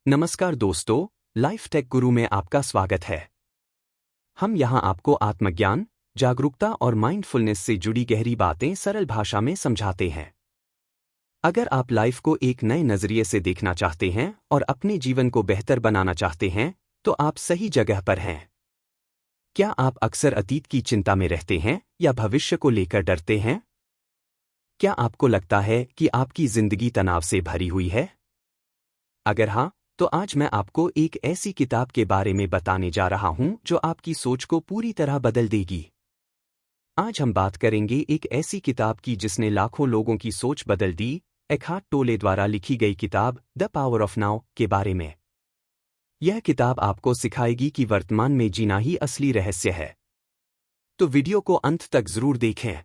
नमस्कार दोस्तों, life take गुरु में आपका स्वागत है। हम यहाँ आपको आत्मज्ञान, जागरूकता और माइंडफुलनेस से जुड़ी गहरी बातें सरल भाषा में समझाते हैं। अगर आप लाइफ को एक नए नजरिए से देखना चाहते हैं और अपने जीवन को बेहतर बनाना चाहते हैं, तो आप सही जगह पर हैं। क्या आप अक्सर अतीत की चिंता में रहते हैं या भविष्य को लेकर डरते हैं? क्या आपको लगता है कि आपकी जिंदगी तनाव से भरी हुई है? अगर हाँ, तो आज मैं आपको एक ऐसी किताब के बारे में बताने जा रहा हूं जो आपकी सोच को पूरी तरह बदल देगी। आज हम बात करेंगे एक ऐसी किताब की जिसने लाखों लोगों की सोच बदल दी, एकहार्ट टोले द्वारा लिखी गई किताब द पावर ऑफ नाउ के बारे में। यह किताब आपको सिखाएगी कि वर्तमान में जीना ही असली रहस्य है। तो वीडियो को अंत तक जरूर देखें।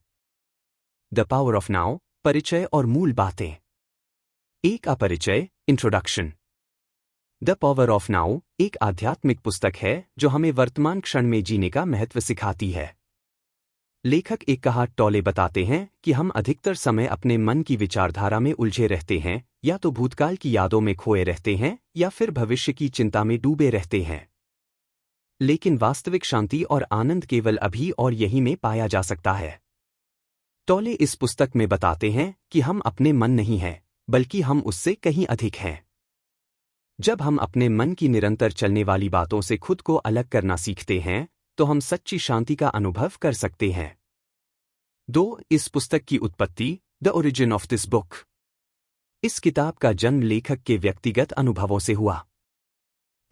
द पावर ऑफ नाउ, परिचय और मूल बातें। एक अपरिचय, introduction. The power of now एक आध्यात्मिक पुस्तक है जो हमें वर्तमान क्षण में जीने का महत्व सिखाती है। लेखक एकहार्ट टोले बताते हैं कि हम अधिकतर समय अपने मन की विचारधारा में उलझे रहते हैं, या तो भूतकाल की यादों में खोए रहते हैं या फिर भविष्य की चिंता में डूबे रहते हैं। लेकिन वास्तविक शांति और आनंद केवल अभी और यहीं में पाया जा सकता है। टोले इस पुस्तक में बताते हैं कि हम अपने मन नहीं हैं, बल्कि हम उससे कहीं अधिक हैं। जब हम अपने मन की निरंतर चलने वाली बातों से खुद को अलग करना सीखते हैं, तो हम सच्ची शांति का अनुभव कर सकते हैं। 2. इस पुस्तक की उत्पत्ति, the origin of this book. इस किताब का जन्म लेखक के व्यक्तिगत अनुभवों से हुआ।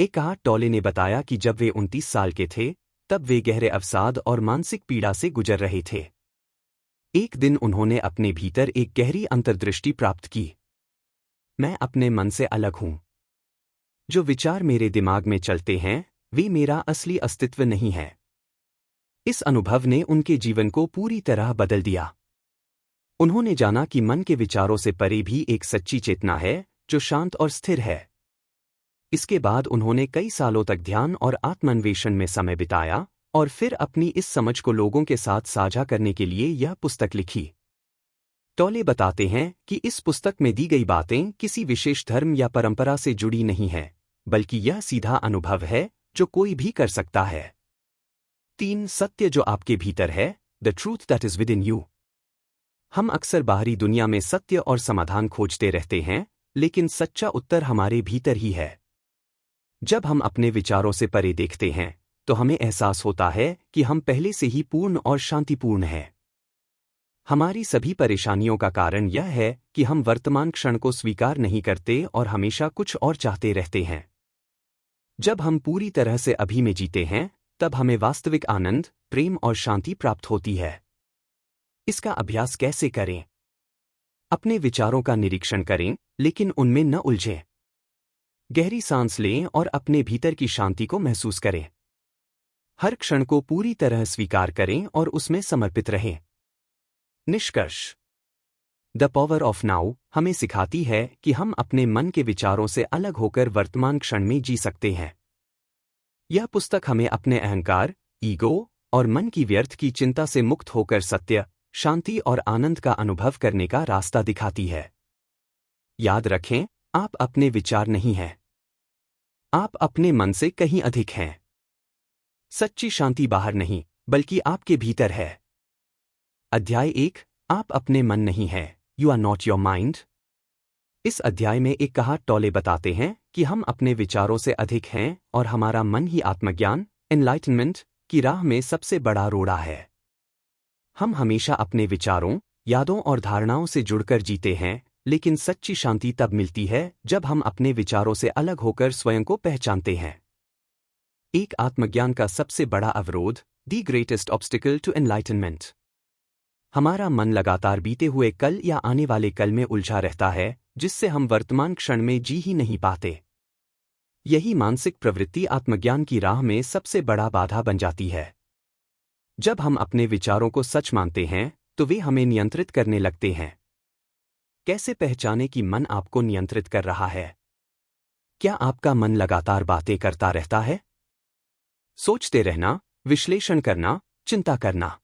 एकहार्ट टोले ने बताया कि जब वे 29 साल के थे, तब वे गहरे अवसाद और मानसिक पीड़ा से गुजर रहे थे। एक दिन उन्होंने अपने भीतर एक गहरी अंतर्दृष्टि प्राप्त की। मैं अपने मन से अलग हूं। जो विचार मेरे दिमाग में चलते हैं, वे मेरा असली अस्तित्व नहीं है। इस अनुभव ने उनके जीवन को पूरी तरह बदल दिया। उन्होंने जाना कि मन के विचारों से परे भी एक सच्ची चेतना है जो शांत और स्थिर है। इसके बाद उन्होंने कई सालों तक ध्यान और आत्मान्वेषण में समय बिताया और फिर अपनी इस समझ को लोगों के साथ साझा करने के लिए यह पुस्तक लिखी। टोले बताते हैं कि इस पुस्तक में दी गई बातें किसी विशेष धर्म या परंपरा से जुड़ी नहीं हैं, बल्कि यह सीधा अनुभव है जो कोई भी कर सकता है। 3. सत्य जो आपके भीतर है, the truth that is with in you. हम अक्सर बाहरी दुनिया में सत्य और समाधान खोजते रहते हैं, लेकिन सच्चा उत्तर हमारे भीतर ही है। जब हम अपने विचारों से परे देखते हैं, तो हमें एहसास होता है कि हम पहले से ही पूर्ण और शांतिपूर्ण हैं। हमारी सभी परेशानियों का कारण यह है कि हम वर्तमान क्षण को स्वीकार नहीं करते और हमेशा कुछ और चाहते रहते हैं। जब हम पूरी तरह से अभी में जीते हैं, तब हमें वास्तविक आनंद, प्रेम और शांति प्राप्त होती है। इसका अभ्यास कैसे करें? अपने विचारों का निरीक्षण करें, लेकिन उनमें न उलझें। गहरी सांस लें और अपने भीतर की शांति को महसूस करें। हर क्षण को पूरी तरह स्वीकार करें और उसमें समर्पित रहें। निष्कर्ष। द पावर ऑफ नाउ हमें सिखाती है कि हम अपने मन के विचारों से अलग होकर वर्तमान क्षण में जी सकते हैं। यह पुस्तक हमें अपने अहंकार, ईगो और मन की व्यर्थ की चिंता से मुक्त होकर सत्य, शांति और आनंद का अनुभव करने का रास्ता दिखाती है। याद रखें, आप अपने विचार नहीं हैं। आप अपने मन से कहीं अधिक हैं। सच्ची शांति बाहर नहीं, बल्कि आपके भीतर है। अध्याय 1, आप अपने मन नहीं हैं, you are not your mind. इस अध्याय में एकहार्ट टोले बताते हैं कि हम अपने विचारों से अधिक हैं और हमारा मन ही आत्मज्ञान, एनलाइटनमेंट की राह में सबसे बड़ा रोड़ा है। हम हमेशा अपने विचारों, यादों और धारणाओं से जुड़कर जीते हैं, लेकिन सच्ची शांति तब मिलती है जब हम अपने विचारों से अलग होकर स्वयं को पहचानते हैं। एक आत्मज्ञान का सबसे बड़ा अवरोध, the greatest obstacle to enlightenment. हमारा मन लगातार बीते हुए कल या आने वाले कल में उलझा रहता है, जिससे हम वर्तमान क्षण में जी ही नहीं पाते। यही मानसिक प्रवृत्ति आत्मज्ञान की राह में सबसे बड़ा बाधा बन जाती है। जब हम अपने विचारों को सच मानते हैं, तो वे हमें नियंत्रित करने लगते हैं। कैसे पहचाने कि मन आपको नियंत्रित कर रहा है? क्या आपका मन लगातार बातें करता रहता है? सोचते रहना, विश्लेषण करना, चिंता करना।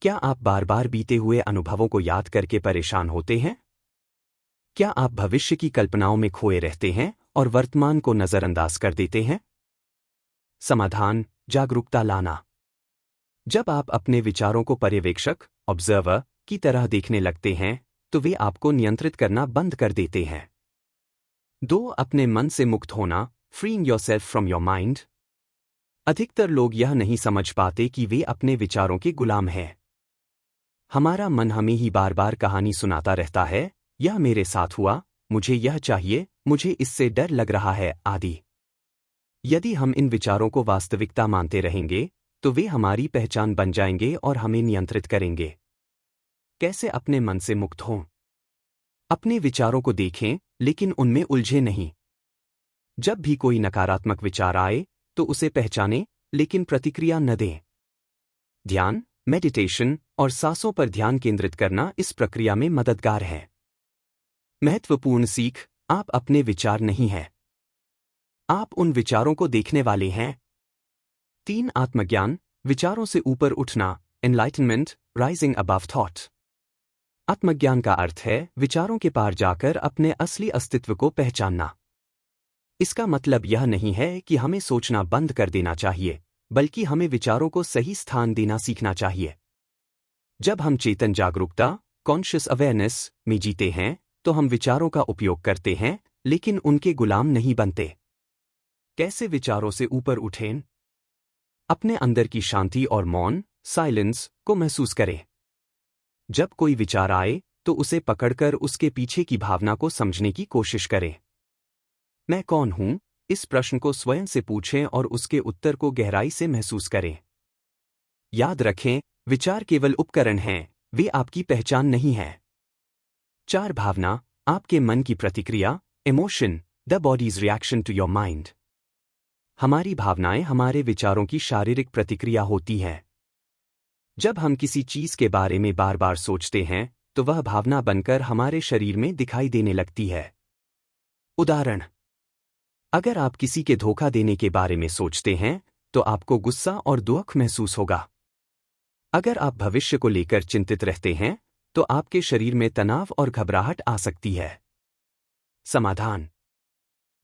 क्या आप बार बार बीते हुए अनुभवों को याद करके परेशान होते हैं? क्या आप भविष्य की कल्पनाओं में खोए रहते हैं और वर्तमान को नजरअंदाज कर देते हैं? समाधान: जागरूकता लाना। जब आप अपने विचारों को पर्यवेक्षक ऑब्जर्वर की तरह देखने लगते हैं, तो वे आपको नियंत्रित करना बंद कर देते हैं। 2. अपने मन से मुक्त होना, freeing yourself from your mind. अधिकतर लोग यह नहीं समझ पाते कि वे अपने विचारों के गुलाम हैं। हमारा मन हमें ही बार बार कहानी सुनाता रहता है, यह मेरे साथ हुआ, मुझे यह चाहिए, मुझे इससे डर लग रहा है, आदि। यदि हम इन विचारों को वास्तविकता मानते रहेंगे, तो वे हमारी पहचान बन जाएंगे और हमें नियंत्रित करेंगे। कैसे अपने मन से मुक्त हों? अपने विचारों को देखें, लेकिन उनमें उलझे नहीं। जब भी कोई नकारात्मक विचार आए, तो उसे पहचानें, लेकिन प्रतिक्रिया न दें। ध्यान, मेडिटेशन और सांसों पर ध्यान केंद्रित करना इस प्रक्रिया में मददगार है। महत्वपूर्ण सीख: आप अपने विचार नहीं हैं। आप उन विचारों को देखने वाले हैं। 3. आत्मज्ञान, विचारों से ऊपर उठना, एनलाइटनमेंट, राइजिंग अबव थॉट। आत्मज्ञान का अर्थ है विचारों के पार जाकर अपने असली अस्तित्व को पहचानना। इसका मतलब यह नहीं है कि हमें सोचना बंद कर देना चाहिए, बल्कि हमें विचारों को सही स्थान देना सीखना चाहिए। जब हम चेतन जागरूकता कॉन्शियस अवेयरनेस में जीते हैं, तो हम विचारों का उपयोग करते हैं, लेकिन उनके गुलाम नहीं बनते। कैसे विचारों से ऊपर उठें? अपने अंदर की शांति और मौन साइलेंस को महसूस करें। जब कोई विचार आए, तो उसे पकड़कर उसके पीछे की भावना को समझने की कोशिश करें। मैं कौन हूं? इस प्रश्न को स्वयं से पूछें और उसके उत्तर को गहराई से महसूस करें। याद रखें, विचार केवल उपकरण हैं, वे आपकी पहचान नहीं हैं। 4. भावना, आपके मन की प्रतिक्रिया emotion, the body's reaction to your mind. हमारी भावनाएं हमारे विचारों की शारीरिक प्रतिक्रिया होती हैं। जब हम किसी चीज के बारे में बार बार सोचते हैं, तो वह भावना बनकर हमारे शरीर में दिखाई देने लगती है। उदाहरण: अगर आप किसी के धोखा देने के बारे में सोचते हैं, तो आपको गुस्सा और दुख महसूस होगा। अगर आप भविष्य को लेकर चिंतित रहते हैं, तो आपके शरीर में तनाव और घबराहट आ सकती है। समाधान: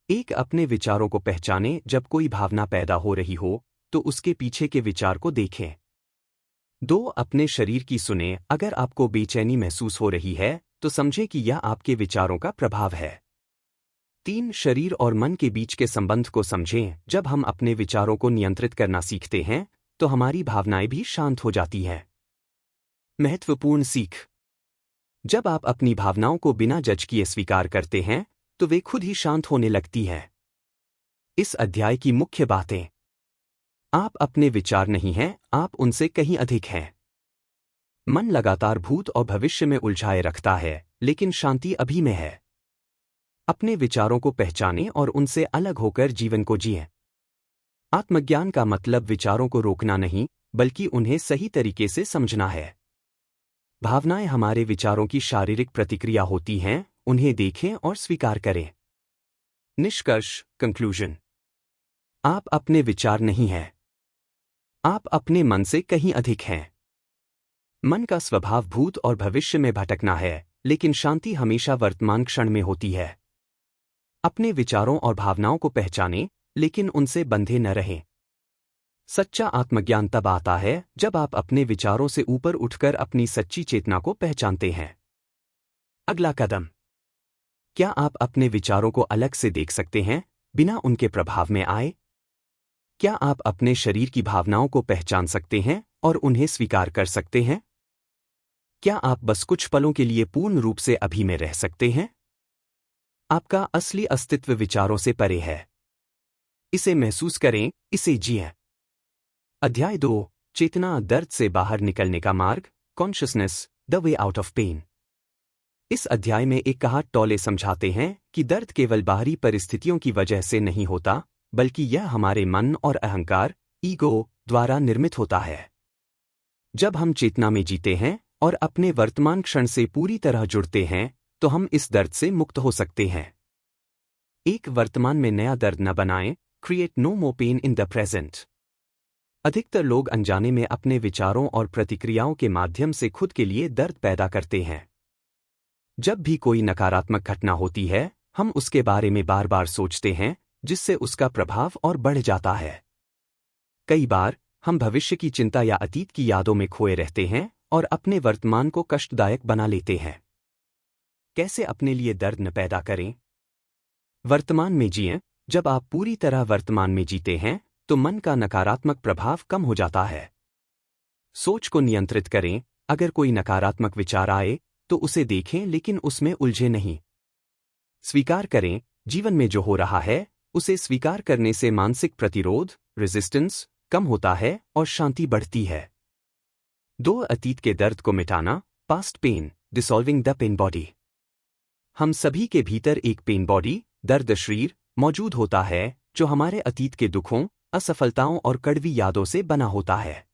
1. अपने विचारों को पहचानें। जब कोई भावना पैदा हो रही हो, तो उसके पीछे के विचार को देखें। 2. अपने शरीर की सुनें। अगर आपको बेचैनी महसूस हो रही है, तो समझें कि यह आपके विचारों का प्रभाव है। 3. शरीर और मन के बीच के संबंध को समझें। जब हम अपने विचारों को नियंत्रित करना सीखते हैं, तो हमारी भावनाएं भी शांत हो जाती हैं। महत्वपूर्ण सीख: जब आप अपनी भावनाओं को बिना जज किए स्वीकार करते हैं, तो वे खुद ही शांत होने लगती हैं। इस अध्याय की मुख्य बातें: आप अपने विचार नहीं हैं, आप उनसे कहीं अधिक हैं। मन लगातार भूत और भविष्य में उलझाए रखता है, लेकिन शांति अभी में है। अपने विचारों को पहचानें और उनसे अलग होकर जीवन को जिएं। आत्मज्ञान का मतलब विचारों को रोकना नहीं, बल्कि उन्हें सही तरीके से समझना है। भावनाएं हमारे विचारों की शारीरिक प्रतिक्रिया होती हैं, उन्हें देखें और स्वीकार करें। निष्कर्ष कंक्लूजन: आप अपने विचार नहीं हैं। आप अपने मन से कहीं अधिक हैं। मन का स्वभाव भूत और भविष्य में भटकना है, लेकिन शांति हमेशा वर्तमान क्षण में होती है। अपने विचारों और भावनाओं को पहचानें, लेकिन उनसे बंधे न रहें। सच्चा आत्मज्ञान तब आता है जब आप अपने विचारों से ऊपर उठकर अपनी सच्ची चेतना को पहचानते हैं। अगला कदम: क्या आप अपने विचारों को अलग से देख सकते हैं, बिना उनके प्रभाव में आए? क्या आप अपने शरीर की भावनाओं को पहचान सकते हैं और उन्हें स्वीकार कर सकते हैं? क्या आप बस कुछ पलों के लिए पूर्ण रूप से अभी में रह सकते हैं? आपका असली अस्तित्व विचारों से परे है। इसे महसूस करें, इसे जिएं। अध्याय 2: चेतना, दर्द से बाहर निकलने का मार्ग, consciousness, the way out of pain. इस अध्याय में एक कहावत टोले समझाते हैं कि दर्द केवल बाहरी परिस्थितियों की वजह से नहीं होता, बल्कि यह हमारे मन और अहंकार ईगो द्वारा निर्मित होता है। जब हम चेतना में जीते हैं और अपने वर्तमान क्षण से पूरी तरह जुड़ते हैं, तो हम इस दर्द से मुक्त हो सकते हैं। एक वर्तमान में नया दर्द न बनाएं, create no more pain in the present. अधिकतर लोग अनजाने में अपने विचारों और प्रतिक्रियाओं के माध्यम से खुद के लिए दर्द पैदा करते हैं। जब भी कोई नकारात्मक घटना होती है, हम उसके बारे में बार बार सोचते हैं, जिससे उसका प्रभाव और बढ़ जाता है। कई बार हम भविष्य की चिंता या अतीत की यादों में खोए रहते हैं और अपने वर्तमान को कष्टदायक बना लेते हैं। कैसे अपने लिए दर्द न पैदा करें? वर्तमान में जिएं। जब आप पूरी तरह वर्तमान में जीते हैं, तो मन का नकारात्मक प्रभाव कम हो जाता है। सोच को नियंत्रित करें। अगर कोई नकारात्मक विचार आए, तो उसे देखें लेकिन उसमें उलझे नहीं। स्वीकार करें, जीवन में जो हो रहा है, उसे स्वीकार करने से मानसिक प्रतिरोध, रेजिस्टेंस, कम होता है और शांति बढ़ती है। 2. अतीत के दर्द को मिटाना। Past pain, dissolving the pain body. हम सभी के भीतर एक पेन बॉडी, दर्द शरीर, मौजूद होता है, जो हमारे अतीत के दुखों, असफलताओं और कड़वी यादों से बना होता है।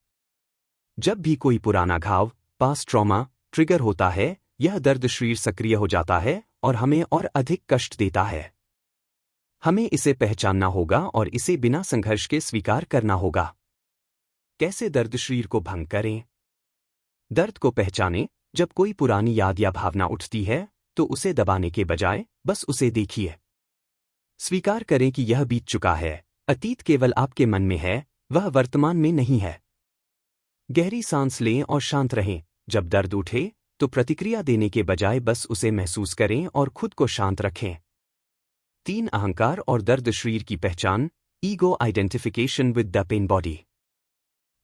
जब भी कोई पुराना घाव, पास्ट ट्रॉमा, ट्रिगर होता है, यह दर्द शरीर सक्रिय हो जाता है और हमें और अधिक कष्ट देता है। हमें इसे पहचानना होगा और इसे बिना संघर्ष के स्वीकार करना होगा। कैसे दर्द शरीर को भंग करें? दर्द को पहचानें। जब कोई पुरानी याद या भावना उठती है, तो उसे दबाने के बजाय बस उसे देखिए। स्वीकार करें कि यह बीत चुका है। अतीत केवल आपके मन में है, वह वर्तमान में नहीं है। गहरी सांस लें और शांत रहें। जब दर्द उठे, तो प्रतिक्रिया देने के बजाय बस उसे महसूस करें और खुद को शांत रखें। 3. अहंकार और दर्द शरीर की पहचान। Ego identification with the pain body.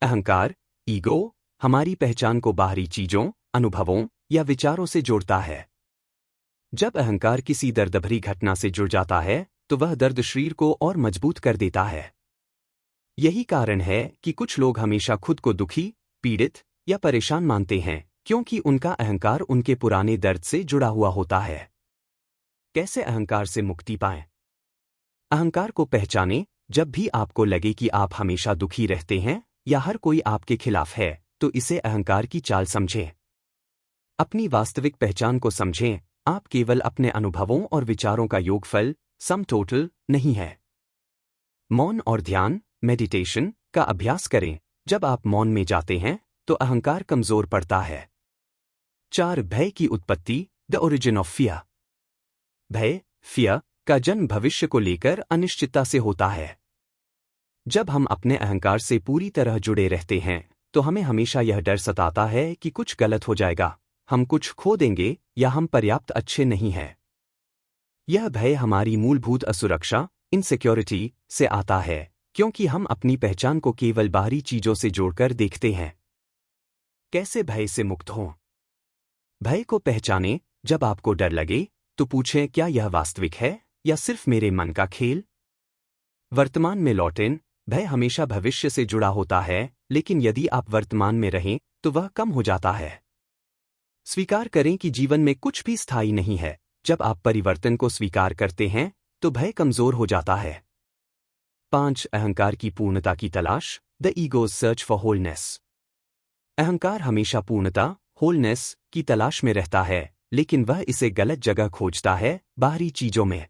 अहंकार, ईगो, हमारी पहचान को बाहरी चीजों, अनुभवों या विचारों से जोड़ता है। जब अहंकार किसी दर्दभरी घटना से जुड़ जाता है, तो वह दर्द शरीर को और मजबूत कर देता है। यही कारण है कि कुछ लोग हमेशा खुद को दुखी, पीड़ित या परेशान मानते हैं, क्योंकि उनका अहंकार उनके पुराने दर्द से जुड़ा हुआ होता है। कैसे अहंकार से मुक्ति पाएं? अहंकार को पहचानें। जब भी आपको लगे कि आप हमेशा दुखी रहते हैं या हर कोई आपके खिलाफ है, तो इसे अहंकार की चाल समझें। अपनी वास्तविक पहचान को समझें। आप केवल अपने अनुभवों और विचारों का योगफल, सम टोटल, नहीं है। मौन और ध्यान, मेडिटेशन, का अभ्यास करें। जब आप मौन में जाते हैं, तो अहंकार कमजोर पड़ता है। 4. भय की उत्पत्ति, द ओरिजिन ऑफ फियर। भय, फियर, का जन्म भविष्य को लेकर अनिश्चितता से होता है। जब हम अपने अहंकार से पूरी तरह जुड़े रहते हैं, तो हमें हमेशा यह डर सताता है कि कुछ गलत हो जाएगा, हम कुछ खो देंगे या हम पर्याप्त अच्छे नहीं हैं। यह भय हमारी मूलभूत असुरक्षा, इनसिक्योरिटी, से आता है, क्योंकि हम अपनी पहचान को केवल बाहरी चीजों से जोड़कर देखते हैं। कैसे भय से मुक्त हों? भय को पहचानें। जब आपको डर लगे, तो पूछें, क्या यह वास्तविक है या सिर्फ मेरे मन का खेल? वर्तमान में लौटें। भय हमेशा भविष्य से जुड़ा होता है, लेकिन यदि आप वर्तमान में रहें, तो वह कम हो जाता है। स्वीकार करें कि जीवन में कुछ भी स्थायी नहीं है। जब आप परिवर्तन को स्वीकार करते हैं, तो भय कमजोर हो जाता है। 5. अहंकार की पूर्णता की तलाश, the ego's search for wholeness. अहंकार हमेशा पूर्णता, होलनेस, की तलाश में रहता है, लेकिन वह इसे गलत जगह खोजता है, बाहरी चीजों में।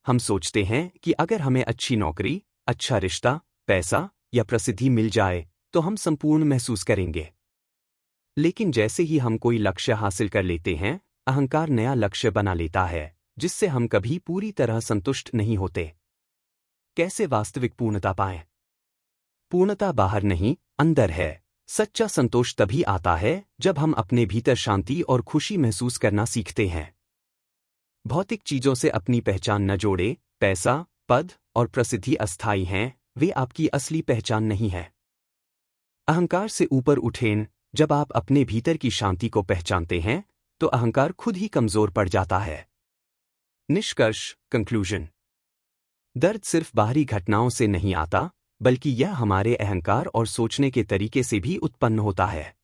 हम सोचते हैं कि अगर हमें अच्छी नौकरी, अच्छा रिश्ता, पैसा या प्रसिद्धि मिल जाए, तो हम संपूर्ण महसूस करेंगे। लेकिन जैसे ही हम कोई लक्ष्य हासिल कर लेते हैं, अहंकार नया लक्ष्य बना लेता है, जिससे हम कभी पूरी तरह संतुष्ट नहीं होते। कैसे वास्तविक पूर्णता पाएं? पूर्णता बाहर नहीं, अंदर है। सच्चा संतोष तभी आता है जब हम अपने भीतर शांति और खुशी महसूस करना सीखते हैं। भौतिक चीजों से अपनी पहचान न जोड़े। पैसा, पद और प्रसिद्धि अस्थायी हैं, वे आपकी असली पहचान नहीं है। अहंकार से ऊपर उठें। जब आप अपने भीतर की शांति को पहचानते हैं, तो अहंकार खुद ही कमजोर पड़ जाता है। निष्कर्ष, कंक्लूजन। दर्द सिर्फ बाहरी घटनाओं से नहीं आता, बल्कि यह हमारे अहंकार और सोचने के तरीके से भी उत्पन्न होता है।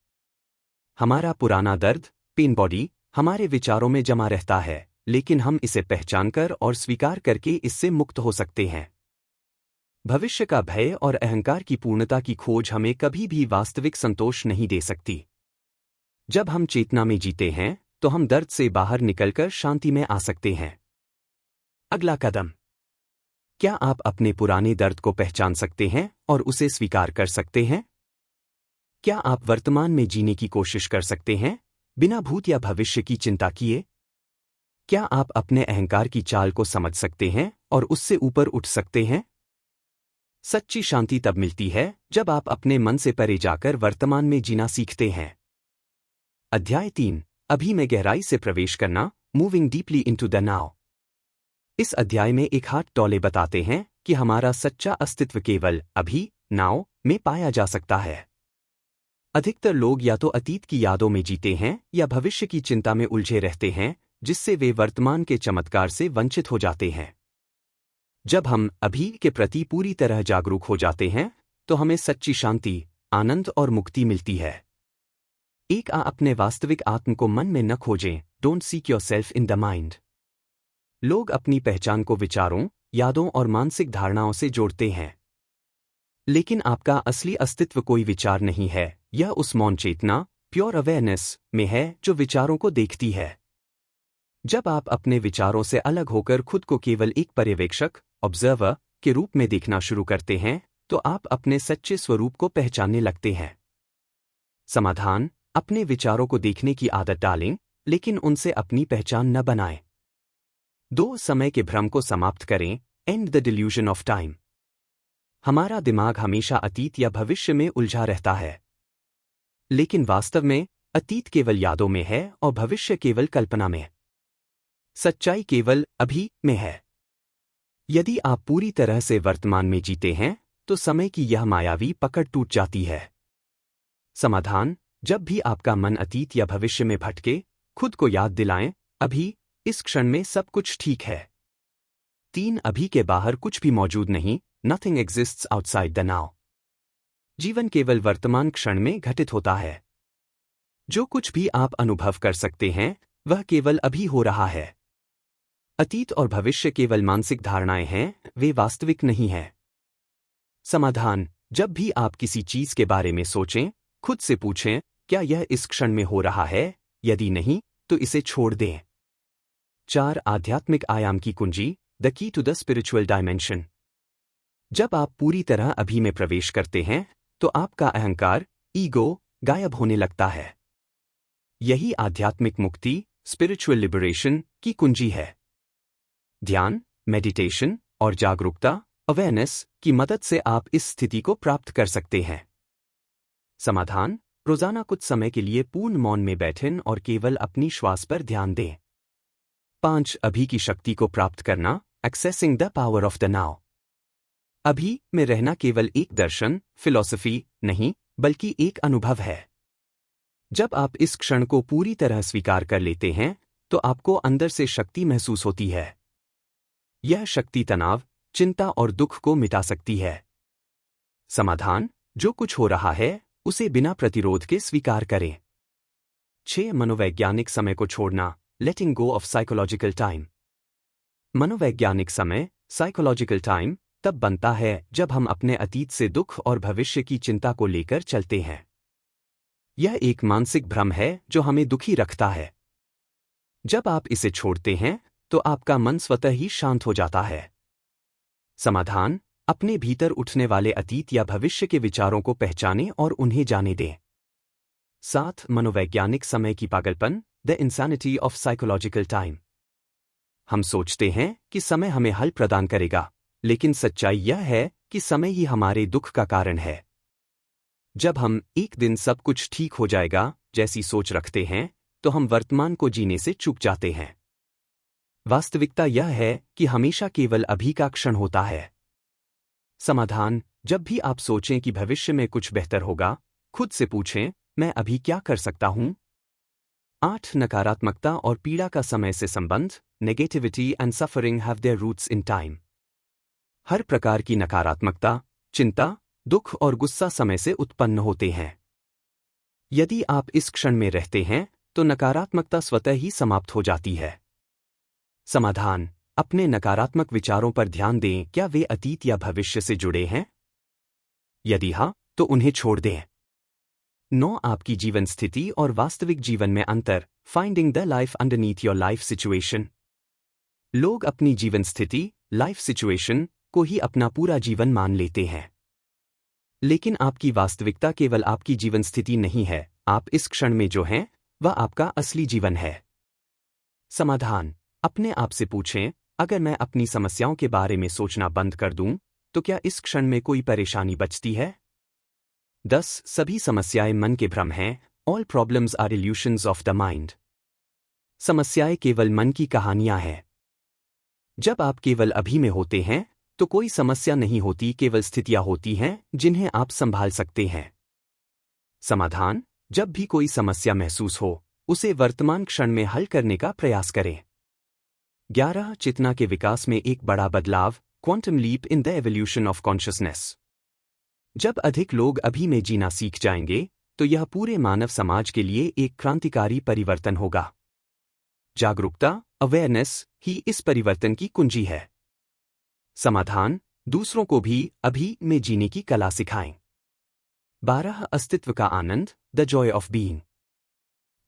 हमारा पुराना दर्द, पेन बॉडी, हमारे विचारों में जमा रहता है, लेकिन हम इसे पहचानकर और स्वीकार करके इससे मुक्त हो सकते हैं। भविष्य का भय और अहंकार की पूर्णता की खोज हमें कभी भी वास्तविक संतोष नहीं दे सकती। जब हम चेतना में जीते हैं, तो हम दर्द से बाहर निकलकर शांति में आ सकते हैं। अगला कदम। क्या आप अपने पुराने दर्द को पहचान सकते हैं और उसे स्वीकार कर सकते हैं? क्या आप वर्तमान में जीने की कोशिश कर सकते हैं, बिना भूत या भविष्य की चिंता किए? क्या आप अपने अहंकार की चाल को समझ सकते हैं और उससे ऊपर उठ सकते हैं? सच्ची शांति तब मिलती है जब आप अपने मन से परे जाकर वर्तमान में जीना सीखते हैं। अध्याय 3, अभी में गहराई से प्रवेश करना, moving deeply into the now. इस अध्याय में एक हाथ टोले बताते हैं कि हमारा सच्चा अस्तित्व केवल अभी, नाउ में पाया जा सकता है। अधिकतर लोग या तो अतीत की यादों में जीते हैं या भविष्य की चिंता में उलझे रहते हैं, जिससे वे वर्तमान के चमत्कार से वंचित हो जाते हैं। जब हम अभी के प्रति पूरी तरह जागरूक हो जाते हैं, तो हमें सच्ची शांति, आनंद और मुक्ति मिलती है। अपने वास्तविक आत्म को मन में न खोजें, don't seek yourself in the mind. लोग अपनी पहचान को विचारों, यादों और मानसिक धारणाओं से जोड़ते हैं। लेकिन आपका असली अस्तित्व कोई विचार नहीं है, यह उस मौन चेतना, प्योर अवेयरनेस में है जो विचारों को देखती है। जब आप अपने विचारों से अलग होकर खुद को केवल एक पर्यवेक्षक, ऑब्जर्वर के रूप में देखना शुरू करते हैं, तो आप अपने सच्चे स्वरूप को पहचानने लगते हैं। समाधान, अपने विचारों को देखने की आदत डालें, लेकिन उनसे अपनी पहचान न बनाएं। 2 समय के भ्रम को समाप्त करें, and the delusion of time. हमारा दिमाग हमेशा अतीत या भविष्य में उलझा रहता है। लेकिन वास्तव में, अतीत केवल यादों में है और भविष्य केवल कल्पना में। सच्चाई केवल अभी में है। यदि आप पूरी तरह से वर्तमान में जीते हैं, तो समय की यह मायावी पकड़ टूट जाती है। समाधान, जब भी आपका मन अतीत या भविष्य में भटके, खुद को याद दिलाएं, अभी, इस क्षण में सब कुछ ठीक है। 3 अभी के बाहर कुछ भी मौजूद नहीं, nothing exists outside the now. जीवन केवल वर्तमान क्षण में घटित होता है। जो कुछ भी आप अनुभव कर सकते हैं, वह केवल अभी हो रहा है। अतीत और भविष्य केवल मानसिक धारणाएं हैं, वे वास्तविक नहीं हैं। समाधान, जब भी आप किसी चीज के बारे में सोचें, खुद से पूछें, क्या यह इस क्षण में हो रहा है? यदि नहीं, तो इसे छोड़ दें। 4 आध्यात्मिक आयाम की कुंजी, the key to the spiritual dimension. जब आप पूरी तरह अभी में प्रवेश करते हैं, तो आपका अहंकार, ईगो, गायब होने लगता है। यही आध्यात्मिक मुक्ति, स्पिरिचुअल लिबरेशन की कुंजी है। ध्यान, मेडिटेशन और जागरूकता, अवेयरनेस की मदद से आप इस स्थिति को प्राप्त कर सकते हैं। समाधान, रोजाना कुछ समय के लिए पूर्ण मौन में बैठें और केवल अपनी श्वास पर ध्यान दें। 5 अभी की शक्ति को प्राप्त करना, accessing the power of the now. अभी में रहना केवल एक दर्शन, फिलॉसफी नहीं, बल्कि एक अनुभव है। जब आप इस क्षण को पूरी तरह स्वीकार कर लेते हैं, तो आपको अंदर से शक्ति महसूस होती है। यह शक्ति तनाव, चिंता और दुख को मिटा सकती है। समाधान, जो कुछ हो रहा है, उसे बिना प्रतिरोध के स्वीकार करें। 6 मनोवैज्ञानिक समय को छोड़ना, लेटिंग गो ऑफ साइकोलॉजिकल टाइम। मनोवैज्ञानिक समय, साइकोलॉजिकल टाइम, तब बनता है जब हम अपने अतीत से दुख और भविष्य की चिंता को लेकर चलते हैं। यह एक मानसिक भ्रम है जो हमें दुखी रखता है। जब आप इसे छोड़ते हैं, तो आपका मन स्वतः ही शांत हो जाता है। समाधान, अपने भीतर उठने वाले अतीत या भविष्य के विचारों को पहचानें और उन्हें जाने दें। 7 मनोवैज्ञानिक समय की पागलपन, the insanity of psychological time. हम सोचते हैं कि समय हमें हल प्रदान करेगा, लेकिन सच्चाई यह है कि समय ही हमारे दुख का कारण है। जब हम एक दिन सब कुछ ठीक हो जाएगा जैसी सोच रखते हैं, तो हम वर्तमान को जीने से चूक जाते हैं। वास्तविकता यह है कि हमेशा केवल अभी का क्षण होता है। समाधान, जब भी आप सोचें कि भविष्य में कुछ बेहतर होगा, खुद से पूछें, मैं अभी क्या कर सकता हूं? 8 नकारात्मकता और पीड़ा का समय से संबंध, negativity and suffering have their roots in time. हर प्रकार की नकारात्मकता, चिंता, दुख और गुस्सा समय से उत्पन्न होते हैं। यदि आप इस क्षण में रहते हैं, तो नकारात्मकता स्वतः ही समाप्त हो जाती है। समाधान, अपने नकारात्मक विचारों पर ध्यान दें, क्या वे अतीत या भविष्य से जुड़े हैं? यदि हाँ, तो उन्हें छोड़ दें। 9 आपकी जीवन स्थिति और वास्तविक जीवन में अंतर, finding the life underneath your life situation. लोग अपनी जीवन स्थिति, लाइफ सिचुएशन को ही अपना पूरा जीवन मान लेते हैं। लेकिन आपकी वास्तविकता केवल आपकी जीवन स्थिति नहीं है, आप इस क्षण में जो हैं, वह आपका असली जीवन है। समाधान, अपने आप से पूछें, अगर मैं अपनी समस्याओं के बारे में सोचना बंद कर दूं, तो क्या इस क्षण में कोई परेशानी बचती है? 10. सभी समस्याएं मन के भ्रम हैं। All problems are illusions of the mind. समस्याएं केवल मन की कहानियां हैं। जब आप केवल अभी में होते हैं, तो कोई समस्या नहीं होती, केवल स्थितियां होती हैं जिन्हें आप संभाल सकते हैं। समाधान: जब भी कोई समस्या महसूस हो, उसे वर्तमान क्षण में हल करने का प्रयास करें। 11. चेतना के विकास में एक बड़ा बदलाव, quantum leap in the evolution of consciousness. जब अधिक लोग अभी में जीना सीख जाएंगे, तो यह पूरे मानव समाज के लिए एक क्रांतिकारी परिवर्तन होगा। जागरूकता, अवेयरनेस, ही इस परिवर्तन की कुंजी है। समाधान: दूसरों को भी अभी में जीने की कला सिखाएं। 12. अस्तित्व का आनंद, द जॉय ऑफ बीइंग।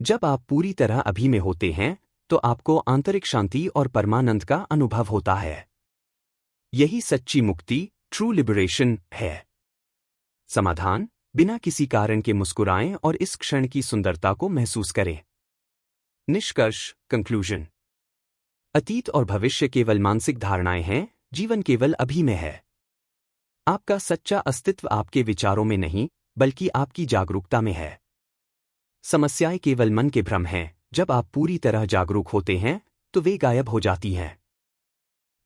जब आप पूरी तरह अभी में होते हैं, तो आपको आंतरिक शांति और परमानंद का अनुभव होता है। यही सच्ची मुक्ति, ट्रू लिबरेशन, है। समाधान: बिना किसी कारण के मुस्कुराएं और इस क्षण की सुंदरता को महसूस करें। निष्कर्ष, कंक्लूजन: अतीत और भविष्य केवल मानसिक धारणाएं हैं, जीवन केवल अभी में है। आपका सच्चा अस्तित्व आपके विचारों में नहीं, बल्कि आपकी जागरूकता में है। समस्याएं केवल मन के भ्रम हैं, जब आप पूरी तरह जागरूक होते हैं, तो वे गायब हो जाती हैं।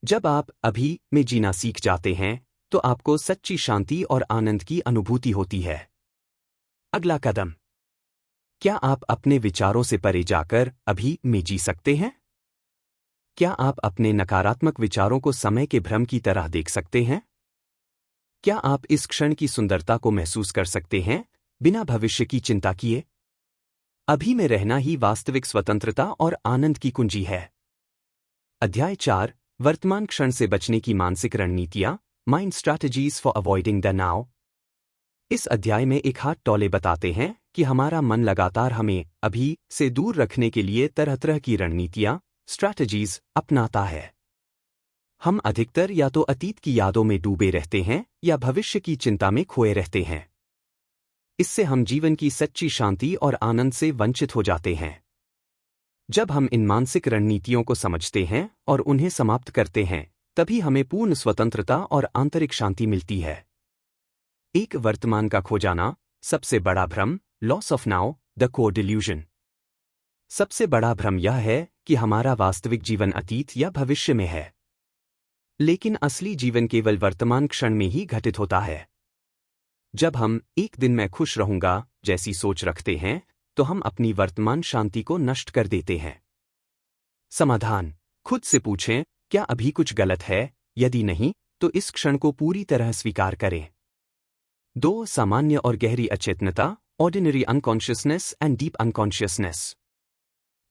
जब आप अभी में जीना सीख जाते हैं, तो आपको सच्ची शांति और आनंद की अनुभूति होती है। अगला कदम: क्या आप अपने विचारों से परे जाकर अभी में जी सकते हैं? क्या आप अपने नकारात्मक विचारों को समय के भ्रम की तरह देख सकते हैं? क्या आप इस क्षण की सुंदरता को महसूस कर सकते हैं, बिना भविष्य की चिंता किए? अभी में रहना ही वास्तविक स्वतंत्रता और आनंद की कुंजी है। अध्याय 4: वर्तमान क्षण से बचने की मानसिक रणनीतियां, mind strategies for avoiding the now. इस अध्याय में एक हाथ टौले बताते हैं कि हमारा मन लगातार हमें अभी से दूर रखने के लिए तरह तरह की रणनीतियां, स्ट्रैटेजीज अपनाता है। हम अधिकतर या तो अतीत की यादों में डूबे रहते हैं या भविष्य की चिंता में खोए रहते हैं। इससे हम जीवन की सच्ची शांति और आनंद से वंचित हो जाते हैं। जब हम इन मानसिक रणनीतियों को समझते हैं और उन्हें समाप्त करते हैं, तभी हमें पूर्ण स्वतंत्रता और आंतरिक शांति मिलती है। एक वर्तमान का खो जाना, सबसे बड़ा भ्रम, loss of now, the core delusion. सबसे बड़ा भ्रम यह है कि हमारा वास्तविक जीवन अतीत या भविष्य में है। लेकिन असली जीवन केवल वर्तमान क्षण में ही घटित होता है। जब हम एक दिन मैं खुश रहूंगा जैसी सोच रखते हैं, तो हम अपनी वर्तमान शांति को नष्ट कर देते हैं। समाधान: खुद से पूछें, क्या अभी कुछ गलत है? यदि नहीं, तो इस क्षण को पूरी तरह स्वीकार करें। 2. सामान्य और गहरी अचेतनता, ordinary unconsciousness and deep unconsciousness.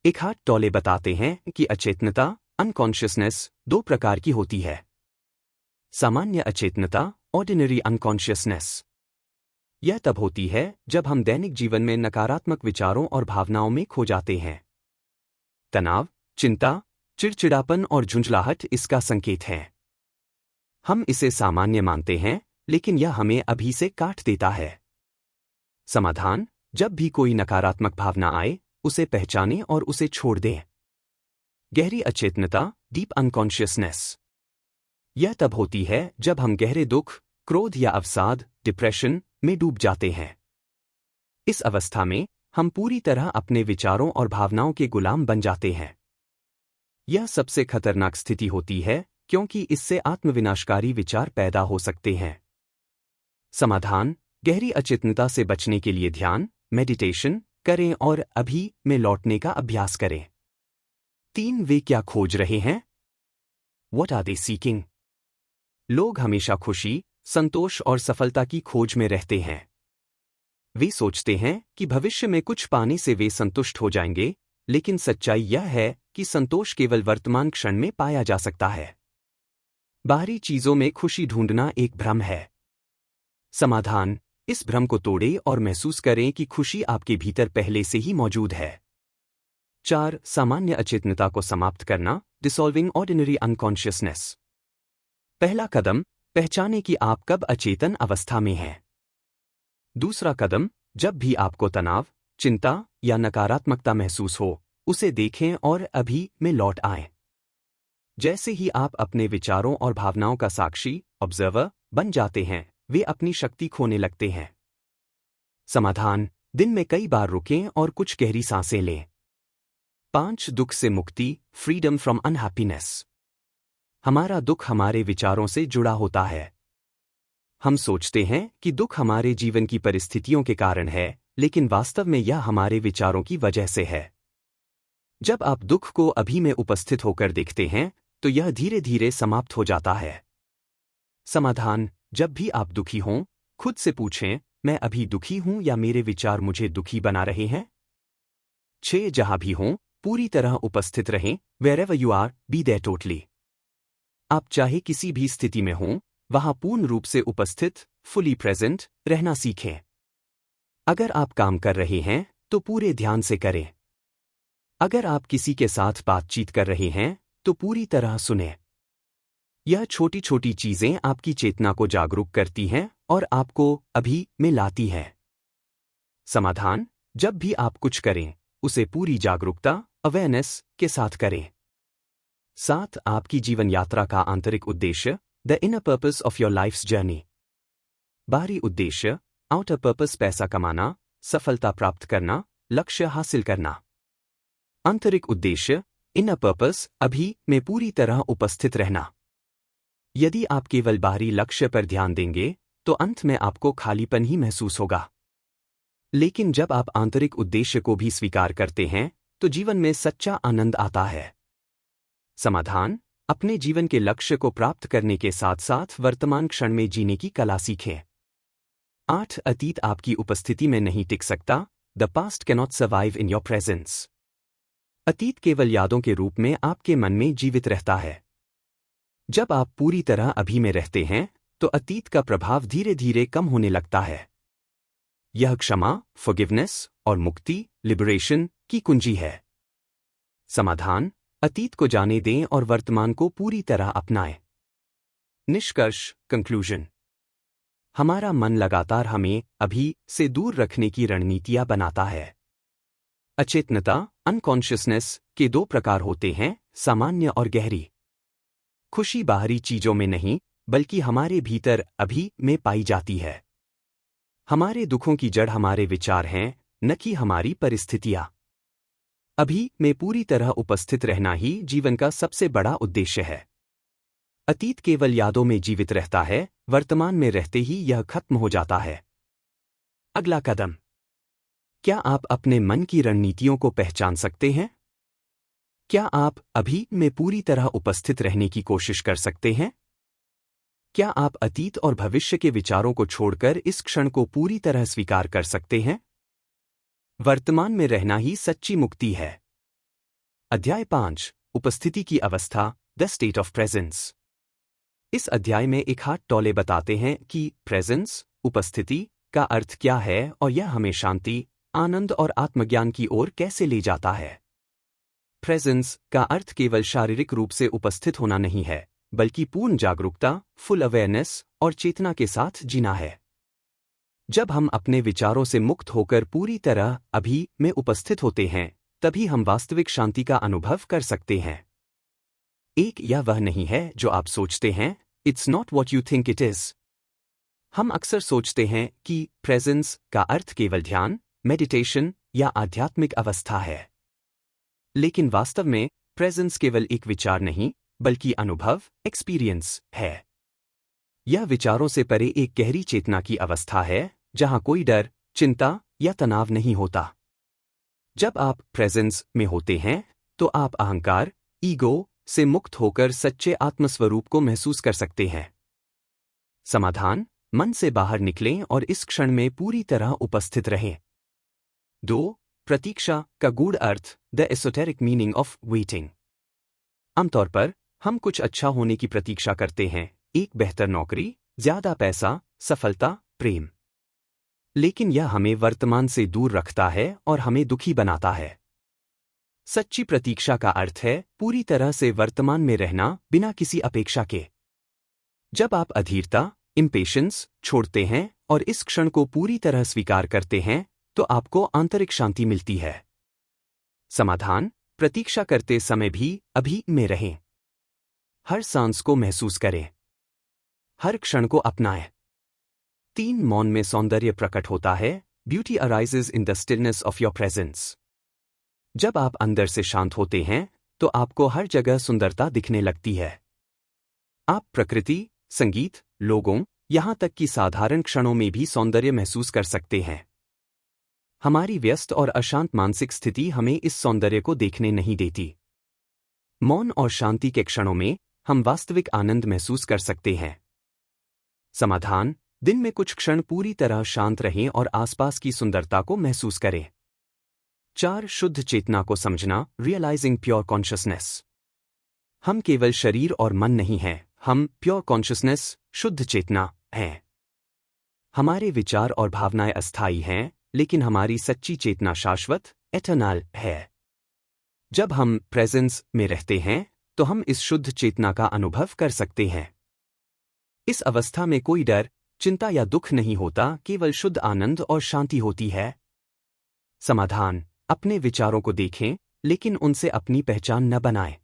Eckhart टौले बताते हैं कि अचेतनता, अनकॉन्शियसनेस, दो प्रकार की होती है। सामान्य अचेतनता, ऑर्डिनरी अनकॉन्शियसनेस, यह तब होती है जब हम दैनिक जीवन में नकारात्मक विचारों और भावनाओं में खो जाते हैं। तनाव, चिंता, चिड़चिड़ापन और झुंझलाहट इसका संकेत है। हम इसे सामान्य मानते हैं, लेकिन यह हमें अभी से काट देता है। समाधान: जब भी कोई नकारात्मक भावना आए, उसे पहचानें और उसे छोड़ दें। गहरी अचेतनता, डीप अनकॉन्शियसनेस, यह तब होती है जब हम गहरे दुख, क्रोध या अवसाद, डिप्रेशन में डूब जाते हैं। इस अवस्था में हम पूरी तरह अपने विचारों और भावनाओं के गुलाम बन जाते हैं। यह सबसे खतरनाक स्थिति होती है, क्योंकि इससे आत्मविनाशकारी विचार पैदा हो सकते हैं। समाधान: गहरी अचेतनता से बचने के लिए ध्यान, मेडिटेशन करें और अभी में लौटने का अभ्यास करें। 3. वे क्या खोज रहे हैं? What are they seeking? लोग हमेशा खुशी, संतोष और सफलता की खोज में रहते हैं। वे सोचते हैं कि भविष्य में कुछ पाने से वे संतुष्ट हो जाएंगे, लेकिन सच्चाई यह है कि संतोष केवल वर्तमान क्षण में पाया जा सकता है। बाहरी चीजों में खुशी ढूंढना एक भ्रम है। समाधान: इस भ्रम को तोड़ें और महसूस करें कि खुशी आपके भीतर पहले से ही मौजूद है। 4. सामान्य अचेतनता को समाप्त करना, डिसॉल्विंग ऑर्डिनरी अनकॉन्शियसनेस। पहला कदम, पहचानें कि आप कब अचेतन अवस्था में हैं। दूसरा कदम, जब भी आपको तनाव, चिंता या नकारात्मकता महसूस हो, उसे देखें और अभी में लौट आएं। जैसे ही आप अपने विचारों और भावनाओं का साक्षी ऑब्जर्वर बन जाते हैं, वे अपनी शक्ति खोने लगते हैं। समाधान: दिन में कई बार रुकें और कुछ गहरी सांसें लें। 5 दुख से मुक्ति, फ्रीडम फ्रॉम अनहैप्पीनेस। हमारा दुख हमारे विचारों से जुड़ा होता है। हम सोचते हैं कि दुख हमारे जीवन की परिस्थितियों के कारण है, लेकिन वास्तव में यह हमारे विचारों की वजह से है। जब आप दुख को अभी में उपस्थित होकर देखते हैं, तो यह धीरे धीरे समाप्त हो जाता है। समाधान: जब भी आप दुखी हों, खुद से पूछें, मैं अभी दुखी हूं या मेरे विचार मुझे दुखी बना रहे हैं? 6 जहां भी हों, पूरी तरह उपस्थित रहें। Wherever you are, be there totally। आप चाहे किसी भी स्थिति में हों, वहां पूर्ण रूप से उपस्थित, फुली प्रेजेंट रहना सीखें। अगर आप काम कर रहे हैं, तो पूरे ध्यान से करें। अगर आप किसी के साथ बातचीत कर रहे हैं, तो पूरी तरह सुनें। यह छोटी छोटी चीजें आपकी चेतना को जागरूक करती हैं और आपको अभी में लाती हैं। समाधान: जब भी आप कुछ करें, उसे पूरी जागरूकता अवेयरनेस के साथ करें। 7 आपकी जीवन यात्रा का आंतरिक उद्देश्य, the inner purpose of your life's journey. बाहरी उद्देश्य, आउटर पर्पस पैसा कमाना, सफलता प्राप्त करना, लक्ष्य हासिल करना। आंतरिक उद्देश्य, इनर पर्पस, अभी में पूरी तरह उपस्थित रहना। यदि आप केवल बाहरी लक्ष्य पर ध्यान देंगे, तो अंत में आपको खालीपन ही महसूस होगा। लेकिन जब आप आंतरिक उद्देश्य को भी स्वीकार करते हैं, तो जीवन में सच्चा आनंद आता है। समाधान: अपने जीवन के लक्ष्य को प्राप्त करने के साथ साथ वर्तमान क्षण में जीने की कला सीखें। 8 अतीत आपकी उपस्थिति में नहीं टिक सकता। The past cannot survive in your presence. अतीत केवल यादों के रूप में आपके मन में जीवित रहता है। जब आप पूरी तरह अभी में रहते हैं, तो अतीत का प्रभाव धीरे धीरे कम होने लगता है। यह क्षमा, फॉरगिवनेस और मुक्ति, लिबरेशन की कुंजी है। समाधान: अतीत को जाने दें और वर्तमान को पूरी तरह अपनाएं। निष्कर्ष, कंक्लूजन: हमारा मन लगातार हमें अभी से दूर रखने की रणनीतियां बनाता है। अचेतनता, अनकॉन्शियसनेस के 2 प्रकार होते हैं, सामान्य और गहरी। खुशी बाहरी चीजों में नहीं, बल्कि हमारे भीतर अभी में पाई जाती है। हमारे दुखों की जड़ हमारे विचार हैं, न कि हमारी परिस्थितियां। अभी में पूरी तरह उपस्थित रहना ही जीवन का सबसे बड़ा उद्देश्य है। अतीत केवल यादों में जीवित रहता है, वर्तमान में रहते ही यह खत्म हो जाता है। अगला कदम: क्या आप अपने मन की रणनीतियों को पहचान सकते हैं? क्या आप अभी में पूरी तरह उपस्थित रहने की कोशिश कर सकते हैं? क्या आप अतीत और भविष्य के विचारों को छोड़कर इस क्षण को पूरी तरह स्वीकार कर सकते हैं? वर्तमान में रहना ही सच्ची मुक्ति है। अध्याय 5: उपस्थिति की अवस्था, द स्टेट ऑफ प्रेजेंस। इस अध्याय में एक हाथ टोले बताते हैं कि प्रेजेंस, उपस्थिति का अर्थ क्या है और यह हमें शांति, आनंद और आत्मज्ञान की ओर कैसे ले जाता है। प्रेजेंस का अर्थ केवल शारीरिक रूप से उपस्थित होना नहीं है, बल्कि पूर्ण जागरूकता, फुल अवेयरनेस और चेतना के साथ जीना है। जब हम अपने विचारों से मुक्त होकर पूरी तरह अभी में उपस्थित होते हैं, तभी हम वास्तविक शांति का अनुभव कर सकते हैं। एक यह वह नहीं है जो आप सोचते हैं, it's not what you think it is. हम अक्सर सोचते हैं कि प्रेजेंस का अर्थ केवल ध्यान, मेडिटेशन या आध्यात्मिक अवस्था है। लेकिन वास्तव में प्रेजेंस केवल एक विचार नहीं, बल्कि अनुभव, एक्सपीरियंस है। यह विचारों से परे एक गहरी चेतना की अवस्था है, जहां कोई डर, चिंता या तनाव नहीं होता। जब आप प्रेजेंस में होते हैं, तो आप अहंकार, ईगो से मुक्त होकर सच्चे आत्मस्वरूप को महसूस कर सकते हैं। समाधान: मन से बाहर निकलें और इस क्षण में पूरी तरह उपस्थित रहें। 2. प्रतीक्षा का गूढ़ अर्थ, the esoteric meaning of waiting. आमतौर पर हम कुछ अच्छा होने की प्रतीक्षा करते हैं, एक बेहतर नौकरी, ज्यादा पैसा, सफलता, प्रेम। लेकिन यह हमें वर्तमान से दूर रखता है और हमें दुखी बनाता है। सच्ची प्रतीक्षा का अर्थ है पूरी तरह से वर्तमान में रहना, बिना किसी अपेक्षा के। जब आप अधीरता, इम्पेशंस छोड़ते हैं और इस क्षण को पूरी तरह स्वीकार करते हैं, तो आपको आंतरिक शांति मिलती है। समाधान: प्रतीक्षा करते समय भी अभी में रहें। हर सांस को महसूस करें, हर क्षण को अपनाएं। 3 मौन में सौंदर्य प्रकट होता है। Beauty arises in the stillness of your presence. जब आप अंदर से शांत होते हैं तो आपको हर जगह सुंदरता दिखने लगती है। आप प्रकृति, संगीत, लोगों, यहां तक कि साधारण क्षणों में भी सौंदर्य महसूस कर सकते हैं। हमारी व्यस्त और अशांत मानसिक स्थिति हमें इस सौंदर्य को देखने नहीं देती। मौन और शांति के क्षणों में हम वास्तविक आनंद महसूस कर सकते हैं। समाधान: दिन में कुछ क्षण पूरी तरह शांत रहें और आसपास की सुंदरता को महसूस करें। 4 शुद्ध चेतना को समझना, रियलाइजिंग प्योर कॉन्शियसनेस। हम केवल शरीर और मन नहीं हैं, हम प्योर कॉन्शियसनेस, शुद्ध चेतना, हैं। हमारे विचार और भावनाएं अस्थायी हैं, लेकिन हमारी सच्ची चेतना शाश्वत, एटर्नल है। जब हम प्रेजेंस में रहते हैं तो हम इस शुद्ध चेतना का अनुभव कर सकते हैं। इस अवस्था में कोई डर, चिंता या दुख नहीं होता, केवल शुद्ध आनंद और शांति होती है। समाधान: अपने विचारों को देखें, लेकिन उनसे अपनी पहचान न बनाएं।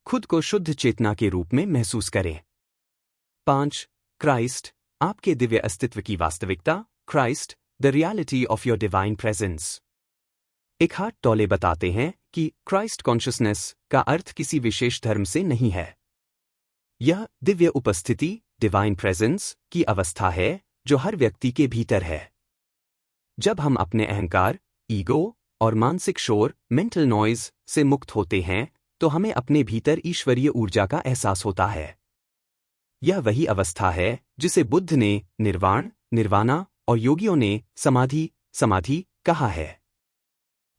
खुद को शुद्ध चेतना के रूप में महसूस करें। 5. क्राइस्ट, आपके दिव्य अस्तित्व की वास्तविकता। Christ, the reality of your divine presence. Eckhart Tolle बताते हैं कि क्राइस्ट कॉन्शियसनेस का अर्थ किसी विशेष धर्म से नहीं है। यह दिव्य उपस्थिति, डिवाइन प्रेजेंस की अवस्था है जो हर व्यक्ति के भीतर है। जब हम अपने अहंकार, ईगो और मानसिक शोर, मेंटल नॉइज से मुक्त होते हैं तो हमें अपने भीतर ईश्वरीय ऊर्जा का एहसास होता है। यह वही अवस्था है जिसे बुद्ध ने निर्वाण, निर्वाणा और योगियों ने समाधि कहा है।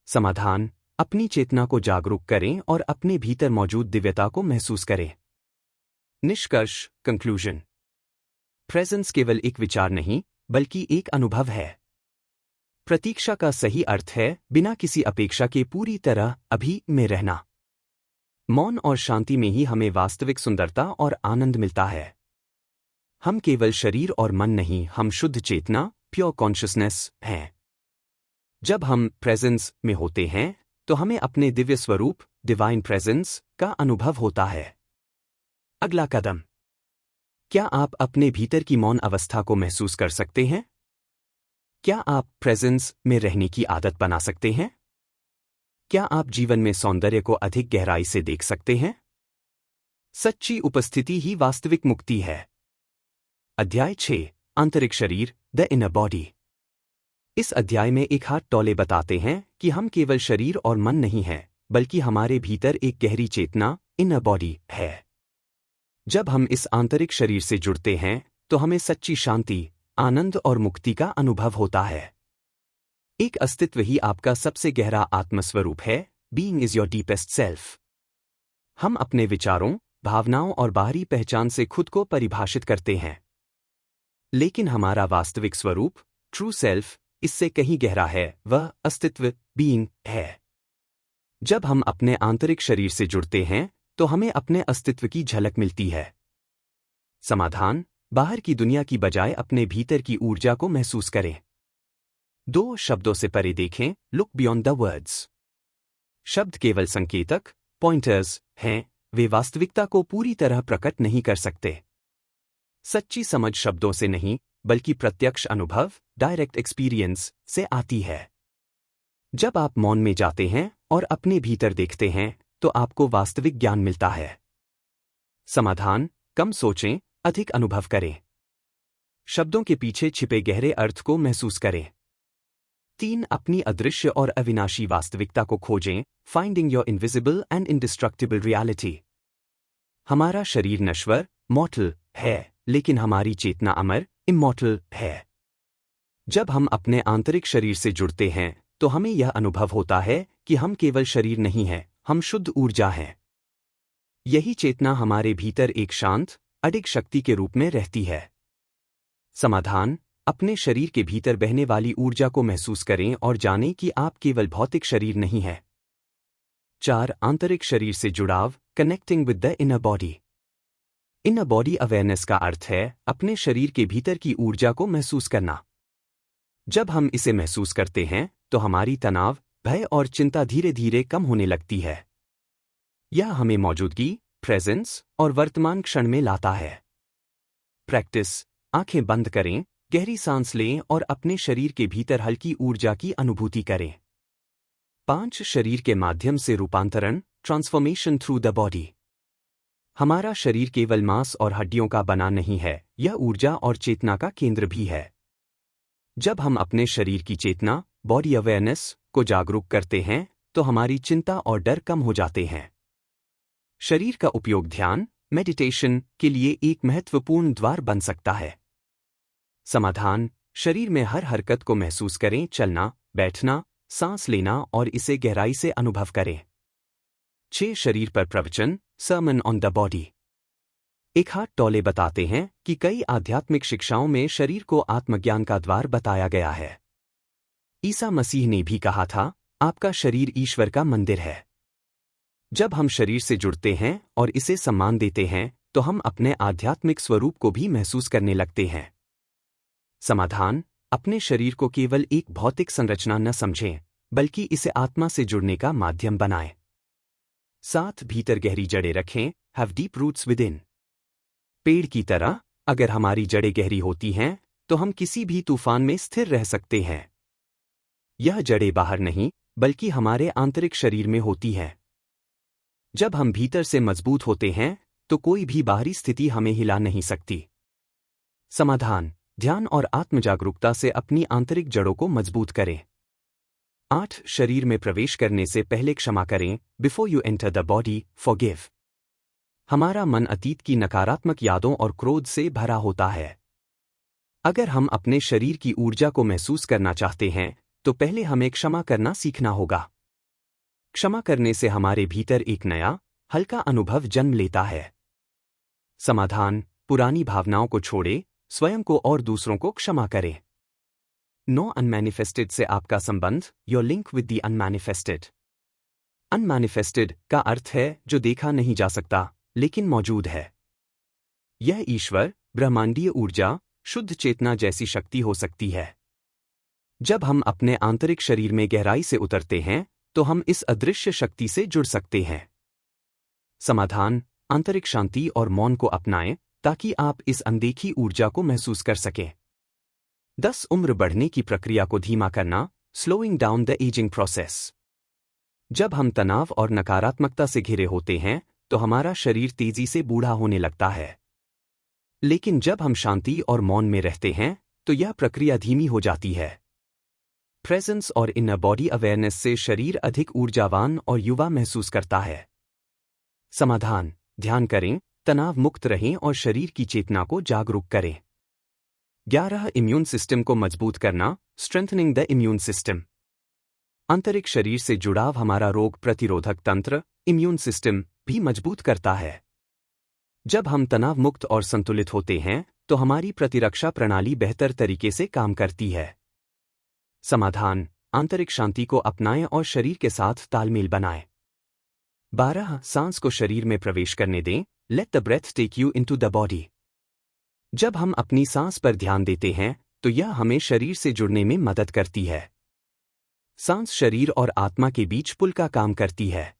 समाधान: अपनी चेतना को जागरूक करें और अपने भीतर मौजूद दिव्यता को महसूस करें। निष्कर्ष, कंक्लूजन। प्रेजेंस केवल एक विचार नहीं, बल्कि एक अनुभव है। प्रतीक्षा का सही अर्थ है बिना किसी अपेक्षा के पूरी तरह अभी में रहना। मौन और शांति में ही हमें वास्तविक सुंदरता और आनंद मिलता है। हम केवल शरीर और मन नहीं, हम शुद्ध चेतना, प्योर कॉन्शियसनेस हैं। जब हम प्रेजेंस में होते हैं तो हमें अपने दिव्य स्वरूप, डिवाइन प्रेजेंस का अनुभव होता है। अगला कदम: क्या आप अपने भीतर की मौन अवस्था को महसूस कर सकते हैं? क्या आप प्रेजेंस में रहने की आदत बना सकते हैं? क्या आप जीवन में सौंदर्य को अधिक गहराई से देख सकते हैं? सच्ची उपस्थिति ही वास्तविक मुक्ति है। अध्याय 6: आंतरिक शरीर, द इनर बॉडी। इस अध्याय में एकहार्ट टोले बताते हैं कि हम केवल शरीर और मन नहीं हैं, बल्कि हमारे भीतर एक गहरी चेतना, इनर बॉडी, है। जब हम इस आंतरिक शरीर से जुड़ते हैं तो हमें सच्ची शांति, आनंद और मुक्ति का अनुभव होता है। एक अस्तित्व ही आपका सबसे गहरा आत्मस्वरूप है। Being is your deepest self. हम अपने विचारों, भावनाओं और बाहरी पहचान से खुद को परिभाषित करते हैं, लेकिन हमारा वास्तविक स्वरूप, ट्रू सेल्फ, इससे कहीं गहरा है। वह अस्तित्व, बीइंग, है। जब हम अपने आंतरिक शरीर से जुड़ते हैं तो हमें अपने अस्तित्व की झलक मिलती है। समाधान: बाहर की दुनिया की बजाय अपने भीतर की ऊर्जा को महसूस करें। 2 शब्दों से परे देखें, लुक बियॉन्ड द वर्ड्स। शब्द केवल संकेतक, पॉइंटर्स हैं, वे वास्तविकता को पूरी तरह प्रकट नहीं कर सकते। सच्ची समझ शब्दों से नहीं, बल्कि प्रत्यक्ष अनुभव, डायरेक्ट एक्सपीरियंस से आती है। जब आप मौन में जाते हैं और अपने भीतर देखते हैं तो आपको वास्तविक ज्ञान मिलता है। समाधान: कम सोचें, अधिक अनुभव करें। शब्दों के पीछे छिपे गहरे अर्थ को महसूस करें। 3 अपनी अदृश्य और अविनाशी वास्तविकता को खोजें, finding your invisible and indestructible reality. हमारा शरीर नश्वर, मॉर्टल, है, लेकिन हमारी चेतना अमर, इमॉर्टल, है। जब हम अपने आंतरिक शरीर से जुड़ते हैं तो हमें यह अनुभव होता है कि हम केवल शरीर नहीं हैं, हम शुद्ध ऊर्जा हैं। यही चेतना हमारे भीतर एक शांत, अडिग शक्ति के रूप में रहती है। समाधान: अपने शरीर के भीतर बहने वाली ऊर्जा को महसूस करें और जानें कि आप केवल भौतिक शरीर नहीं हैं। 4 आंतरिक शरीर से जुड़ाव, connecting with the inner body. Inner body awareness का अर्थ है अपने शरीर के भीतर की ऊर्जा को महसूस करना। जब हम इसे महसूस करते हैं तो हमारी तनाव, भय और चिंता धीरे धीरे कम होने लगती है। यह हमें मौजूदगी, प्रेजेंस और वर्तमान क्षण में लाता है। प्रैक्टिस। आंखें बंद करें, गहरी सांस लें और अपने शरीर के भीतर हल्की ऊर्जा की अनुभूति करें। 5 शरीर के माध्यम से रूपांतरण, ट्रांसफॉर्मेशन थ्रू द बॉडी। हमारा शरीर केवल मांस और हड्डियों का बना नहीं है, यह ऊर्जा और चेतना का केंद्र भी है। जब हम अपने शरीर की चेतना, बॉडी अवेयरनेस, को जागरूक करते हैं, तो हमारी चिंता और डर कम हो जाते हैं। शरीर का उपयोग ध्यान, मेडिटेशन के लिए एक महत्वपूर्ण द्वार बन सकता है। समाधान। शरीर में हर हरकत को महसूस करें, चलना, बैठना, सांस लेना और इसे गहराई से अनुभव करें। 6 शरीर पर प्रवचन, सर्मन ऑन द बॉडी। एक हाथ टोले बताते हैं कि कई आध्यात्मिक शिक्षाओं में शरीर को आत्मज्ञान का द्वार बताया गया है। ईसा मसीह ने भी कहा था, आपका शरीर ईश्वर का मंदिर है। जब हम शरीर से जुड़ते हैं और इसे सम्मान देते हैं, तो हम अपने आध्यात्मिक स्वरूप को भी महसूस करने लगते हैं। समाधान। अपने शरीर को केवल एक भौतिक संरचना न समझें, बल्कि इसे आत्मा से जुड़ने का माध्यम बनाएं। 7 भीतर गहरी जड़ें रखें, have deep roots within. पेड़ की तरह, अगर हमारी जड़ें गहरी होती हैं, तो हम किसी भी तूफान में स्थिर रह सकते हैं। यह जड़ें बाहर नहीं, बल्कि हमारे आंतरिक शरीर में होती हैं। जब हम भीतर से मजबूत होते हैं, तो कोई भी बाहरी स्थिति हमें हिला नहीं सकती। समाधान। ध्यान और आत्मजागरूकता से अपनी आंतरिक जड़ों को मजबूत करें। 8 शरीर में प्रवेश करने से पहले क्षमा करें, before you enter the body, forgive. हमारा मन अतीत की नकारात्मक यादों और क्रोध से भरा होता है। अगर हम अपने शरीर की ऊर्जा को महसूस करना चाहते हैं, तो पहले हमें क्षमा करना सीखना होगा। क्षमा करने से हमारे भीतर एक नया, हल्का अनुभव जन्म लेता है। समाधान। पुरानी भावनाओं को छोड़ें, स्वयं को और दूसरों को क्षमा करें। 9 अनमैनिफेस्टेड से आपका संबंध, your link with the unmanifested. Unmanifested का अर्थ है जो देखा नहीं जा सकता, लेकिन मौजूद है। यह ईश्वर, ब्रह्मांडीय ऊर्जा, शुद्ध चेतना जैसी शक्ति हो सकती है। जब हम अपने आंतरिक शरीर में गहराई से उतरते हैं, तो हम इस अदृश्य शक्ति से जुड़ सकते हैं। समाधान। आंतरिक शांति और मौन को अपनाएं, ताकि आप इस अनदेखी ऊर्जा को महसूस कर सकें। 10 उम्र बढ़ने की प्रक्रिया को धीमा करना, slowing down the ageing process. जब हम तनाव और नकारात्मकता से घिरे होते हैं, तो हमारा शरीर तेजी से बूढ़ा होने लगता है। लेकिन जब हम शांति और मौन में रहते हैं, तो यह प्रक्रिया धीमी हो जाती है। प्रेजेंस और इनर बॉडी अवेयरनेस से शरीर अधिक ऊर्जावान और युवा महसूस करता है। समाधान। ध्यान करें, तनाव मुक्त रहें और शरीर की चेतना को जागरूक करें। 11 इम्यून सिस्टम को मजबूत करना, स्ट्रेंथनिंग द इम्यून सिस्टम। आंतरिक शरीर से जुड़ाव हमारा रोग प्रतिरोधक तंत्र, इम्यून सिस्टम, भी मजबूत करता है। जब हम तनाव मुक्त और संतुलित होते हैं, तो हमारी प्रतिरक्षा प्रणाली बेहतर तरीके से काम करती है। समाधान। आंतरिक शांति को अपनाएं और शरीर के साथ तालमेल बनाएं। 12 सांस को शरीर में प्रवेश करने दें, let the breath take you into the body. जब हम अपनी सांस पर ध्यान देते हैं, तो यह हमें शरीर से जुड़ने में मदद करती है। सांस शरीर और आत्मा के बीच पुल का काम करती है।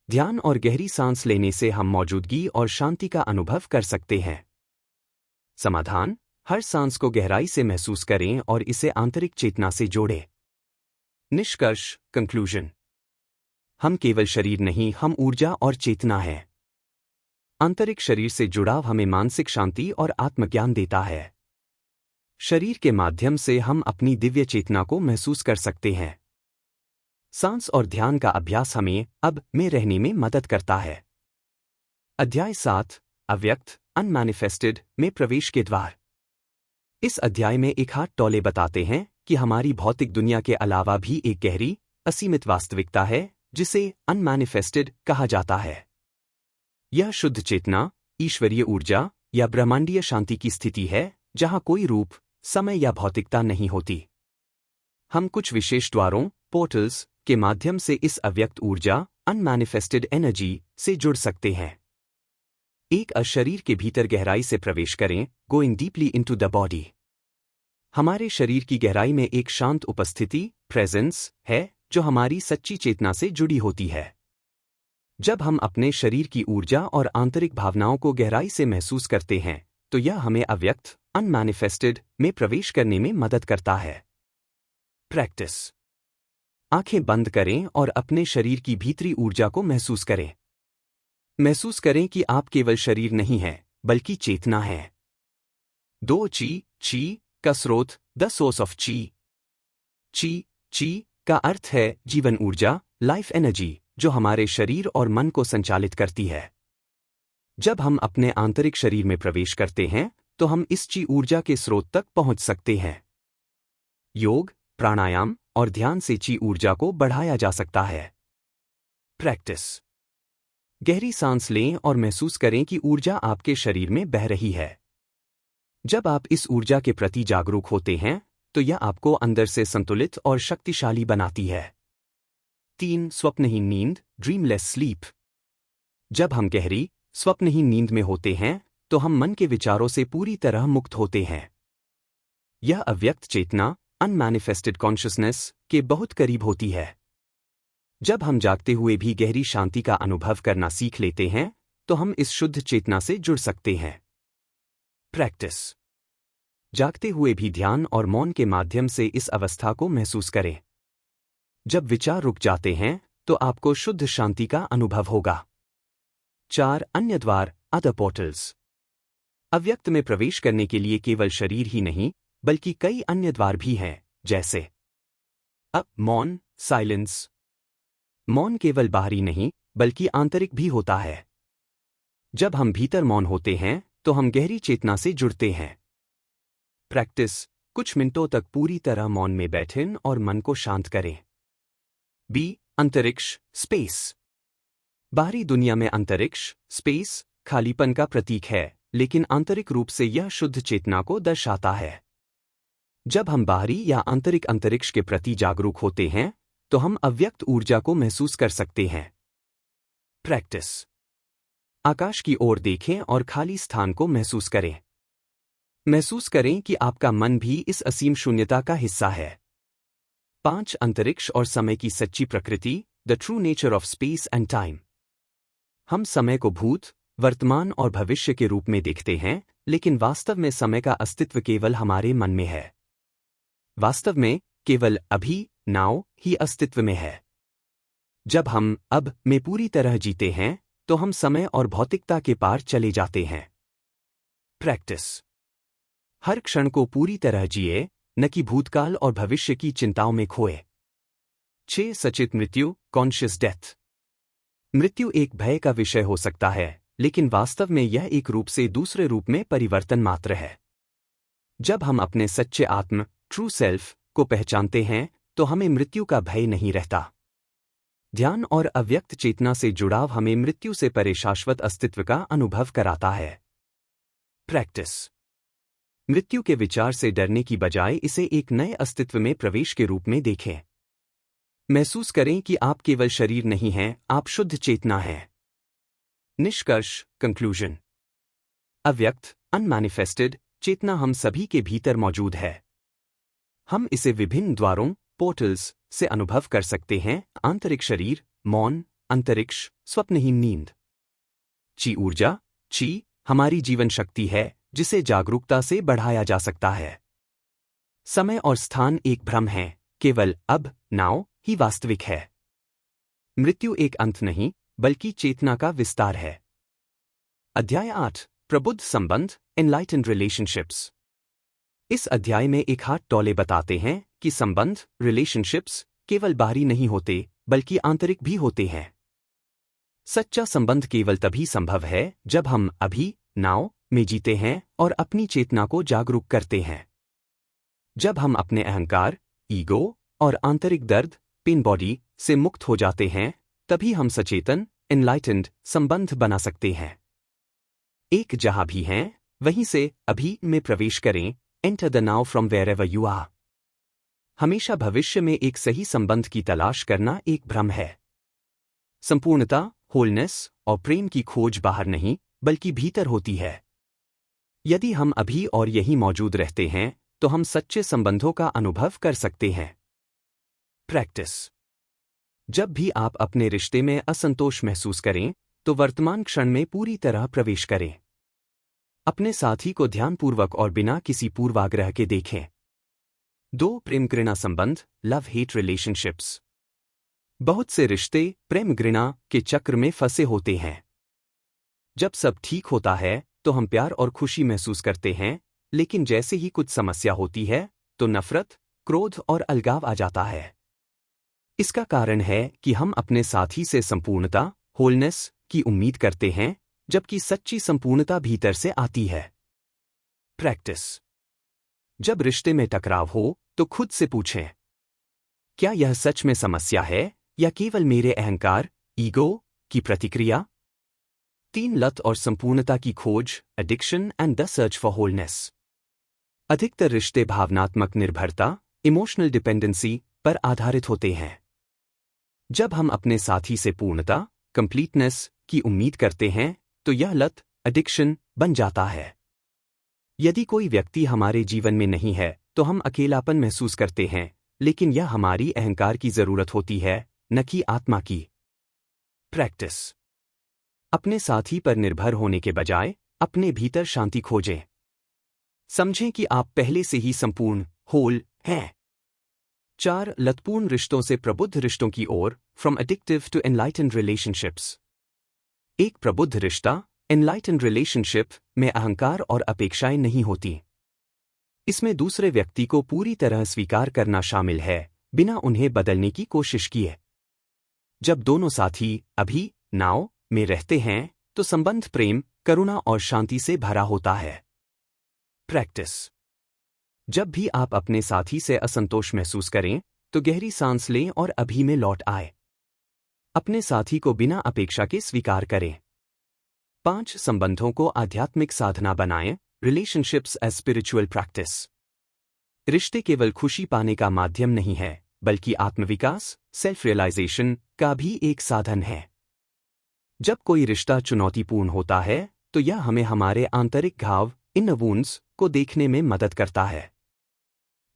ध्यान और गहरी सांस लेने से हम मौजूदगी और शांति का अनुभव कर सकते हैं। समाधान। हर सांस को गहराई से महसूस करें और इसे आंतरिक चेतना से जोड़ें। निष्कर्ष, कंक्लूजन। हम केवल शरीर नहीं, हम ऊर्जा और चेतना हैं। आंतरिक शरीर से जुड़ाव हमें मानसिक शांति और आत्मज्ञान देता है। शरीर के माध्यम से हम अपनी दिव्य चेतना को महसूस कर सकते हैं। सांस और ध्यान का अभ्यास हमें अब में रहने में मदद करता है। अध्याय 7, अव्यक्त, अनमैनिफेस्टेड, में प्रवेश के द्वार। इस अध्याय में एक हाथ टोले बताते हैं कि हमारी भौतिक दुनिया के अलावा भी एक गहरी, असीमित वास्तविकता है, जिसे अनमैनिफेस्टेड कहा जाता है। यह शुद्ध चेतना, ईश्वरीय ऊर्जा या ब्रह्मांडीय शांति की स्थिति है, जहां कोई रूप, समय या भौतिकता नहीं होती। हम कुछ विशेष द्वारों, पोर्टल्स, के माध्यम से इस अव्यक्त ऊर्जा, अनमैनिफेस्टेड एनर्जी, से जुड़ सकते हैं। एक शरीर के भीतर गहराई से प्रवेश करें, going deeply into the body. हमारे शरीर की गहराई में एक शांत उपस्थिति, प्रेजेंस, है, जो हमारी सच्ची चेतना से जुड़ी होती है। जब हम अपने शरीर की ऊर्जा और आंतरिक भावनाओं को गहराई से महसूस करते हैं तो यह हमें अव्यक्त अनमैनिफेस्टेड में प्रवेश करने में मदद करता है। प्रैक्टिस। आंखें बंद करें और अपने शरीर की भीतरी ऊर्जा को महसूस करें। महसूस करें कि आप केवल शरीर नहीं हैं बल्कि चेतना है। 2 ची का स्रोत, द सोर्स ऑफ ची। ची का अर्थ है जीवन ऊर्जा, लाइफ एनर्जी, जो हमारे शरीर और मन को संचालित करती है। जब हम अपने आंतरिक शरीर में प्रवेश करते हैं तो हम इस ची ऊर्जा के स्रोत तक पहुंच सकते हैं। योग, प्राणायाम और ध्यान से ची ऊर्जा को बढ़ाया जा सकता है। प्रैक्टिस। गहरी सांस लें और महसूस करें कि ऊर्जा आपके शरीर में बह रही है। जब आप इस ऊर्जा के प्रति जागरूक होते हैं तो यह आपको अंदर से संतुलित और शक्तिशाली बनाती है। 3 स्वप्नहीन नींद, ड्रीमलेस स्लीप। जब हम गहरी स्वप्नहीन नींद में होते हैं तो हम मन के विचारों से पूरी तरह मुक्त होते हैं। यह अव्यक्त चेतना, अनमैनिफेस्टेड कॉन्शियसनेस के बहुत करीब होती है। जब हम जागते हुए भी गहरी शांति का अनुभव करना सीख लेते हैं तो हम इस शुद्ध चेतना से जुड़ सकते हैं। प्रैक्टिस। जागते हुए भी ध्यान और मौन के माध्यम से इस अवस्था को महसूस करें। जब विचार रुक जाते हैं तो आपको शुद्ध शांति का अनुभव होगा। 4 अन्य द्वार, अदर पोर्टल्स। अव्यक्त में प्रवेश करने के लिए केवल शरीर ही नहीं बल्कि कई अन्य द्वार भी हैं, जैसे मौन, साइलेंस। मौन केवल बाहरी नहीं बल्कि आंतरिक भी होता है। जब हम भीतर मौन होते हैं तो हम गहरी चेतना से जुड़ते हैं। प्रैक्टिस। कुछ मिनटों तक पूरी तरह मौन में बैठें और मन को शांत करें। अंतरिक्ष, स्पेस। बाहरी दुनिया में अंतरिक्ष, स्पेस, खालीपन का प्रतीक है, लेकिन आंतरिक रूप से यह शुद्ध चेतना को दर्शाता है। जब हम बाहरी या आंतरिक अंतरिक्ष के प्रति जागरूक होते हैं तो हम अव्यक्त ऊर्जा को महसूस कर सकते हैं। प्रैक्टिस। आकाश की ओर देखें और खाली स्थान को महसूस करें। महसूस करें कि आपका मन भी इस असीम शून्यता का हिस्सा है। 5 अंतरिक्ष और समय की सच्ची प्रकृति, the true nature of space and time. हम समय को भूत, वर्तमान और भविष्य के रूप में देखते हैं, लेकिन वास्तव में समय का अस्तित्व केवल हमारे मन में है। वास्तव में केवल अभी, नाउ ही अस्तित्व में है। जब हम अब में पूरी तरह जीते हैं तो हम समय और भौतिकता के पार चले जाते हैं। प्रैक्टिस। हर क्षण को पूरी तरह जिए, न कि भूतकाल और भविष्य की चिंताओं में खोए। 6 सचेत मृत्यु, कॉन्शियस डेथ। मृत्यु एक भय का विषय हो सकता है, लेकिन वास्तव में यह एक रूप से दूसरे रूप में परिवर्तन मात्र है। जब हम अपने सच्चे आत्म, ट्रू सेल्फ, को पहचानते हैं तो हमें मृत्यु का भय नहीं रहता। ध्यान और अव्यक्त चेतना से जुड़ाव हमें मृत्यु से परे शाश्वत अस्तित्व का अनुभव कराता है। प्रैक्टिस। मृत्यु के विचार से डरने की बजाय इसे एक नए अस्तित्व में प्रवेश के रूप में देखें। महसूस करें कि आप केवल शरीर नहीं हैं, आप शुद्ध चेतना हैं। निष्कर्ष, कंक्लूजन। अव्यक्त, अनमैनिफेस्टेड चेतना हम सभी के भीतर मौजूद है। हम इसे विभिन्न द्वारों, पोर्टल्स से अनुभव कर सकते हैं। आंतरिक शरीर, मौन, अंतरिक्ष, स्वप्नहीन नींद। ची ऊर्जा, ची हमारी जीवन शक्ति है जिसे जागरूकता से बढ़ाया जा सकता है। समय और स्थान एक भ्रम है, केवल अब, नाउ ही वास्तविक है। मृत्यु एक अंत नहीं बल्कि चेतना का विस्तार है। अध्याय 8, प्रबुद्ध संबंध, एनलाइटेंड रिलेशनशिप्स। इस अध्याय में एक हाथ टोले बताते हैं कि संबंध, रिलेशनशिप्स केवल बाहरी नहीं होते बल्कि आंतरिक भी होते हैं। सच्चा संबंध केवल तभी संभव है जब हम अभी, नाउ में जीते हैं और अपनी चेतना को जागरूक करते हैं। जब हम अपने अहंकार, ईगो और आंतरिक दर्द, पेन बॉडी से मुक्त हो जाते हैं तभी हम सचेतन, एनलाइटेंड संबंध बना सकते हैं। एक जहां भी हैं वहीं से अभी में प्रवेश करें। Enter the now from wherever you are. हमेशा भविष्य में एक सही संबंध की तलाश करना एक भ्रम है। संपूर्णता, होलनेस और प्रेम की खोज बाहर नहीं बल्कि भीतर होती है। यदि हम अभी और यहीं मौजूद रहते हैं तो हम सच्चे संबंधों का अनुभव कर सकते हैं। प्रैक्टिस। जब भी आप अपने रिश्ते में असंतोष महसूस करें, तो वर्तमान क्षण में पूरी तरह प्रवेश करें। अपने साथी को ध्यानपूर्वक और बिना किसी पूर्वाग्रह के देखें। 2. प्रेम घृणा संबंध, लव हेट रिलेशनशिप्स। बहुत से रिश्ते प्रेम घृणा के चक्र में फंसे होते हैं। जब सब ठीक होता है तो हम प्यार और खुशी महसूस करते हैं, लेकिन जैसे ही कुछ समस्या होती है तो नफरत, क्रोध और अलगाव आ जाता है। इसका कारण है कि हम अपने साथी से संपूर्णता, होलनेस की उम्मीद करते हैं, जबकि सच्ची संपूर्णता भीतर से आती है। प्रैक्टिस। जब रिश्ते में टकराव हो तो खुद से पूछें, क्या यह सच में समस्या है या केवल मेरे अहंकार, ईगो की प्रतिक्रिया? 3. लत और संपूर्णता की खोज, addiction and the search for wholeness. अधिकतर रिश्ते भावनात्मक निर्भरता, इमोशनल डिपेंडेंसी पर आधारित होते हैं। जब हम अपने साथी से पूर्णता, कंप्लीटनेस की उम्मीद करते हैं तो यह लत, एडिक्शन बन जाता है। यदि कोई व्यक्ति हमारे जीवन में नहीं है तो हम अकेलापन महसूस करते हैं, लेकिन यह हमारी अहंकार की जरूरत होती है, न कि आत्मा की। प्रैक्टिस। अपने साथी पर निर्भर होने के बजाय अपने भीतर शांति खोजें। समझें कि आप पहले से ही संपूर्ण, होल हैं। 4. लतपूर्ण रिश्तों से प्रबुद्ध रिश्तों की ओर, from addictive to enlightened relationships. एक प्रबुद्ध रिश्ता, एनलाइटेंड रिलेशनशिप में अहंकार और अपेक्षाएं नहीं होती। इसमें दूसरे व्यक्ति को पूरी तरह स्वीकार करना शामिल है, बिना उन्हें बदलने की कोशिश किए। जब दोनों साथी अभी नाव में रहते हैं तो संबंध प्रेम, करुणा और शांति से भरा होता है। प्रैक्टिस। जब भी आप अपने साथी से असंतोष महसूस करें तो गहरी सांस लें और अभी में लौट आए। अपने साथी को बिना अपेक्षा के स्वीकार करें। 5. संबंधों को आध्यात्मिक साधना बनाएं, रिलेशनशिप्स एज स्पिरिचुअल प्रैक्टिस। रिश्ते केवल खुशी पाने का माध्यम नहीं है, बल्कि आत्मविकास, सेल्फ रियलाइजेशन का भी एक साधन है। जब कोई रिश्ता चुनौतीपूर्ण होता है तो यह हमें हमारे आंतरिक घाव, इनर वुंड्स को देखने में मदद करता है।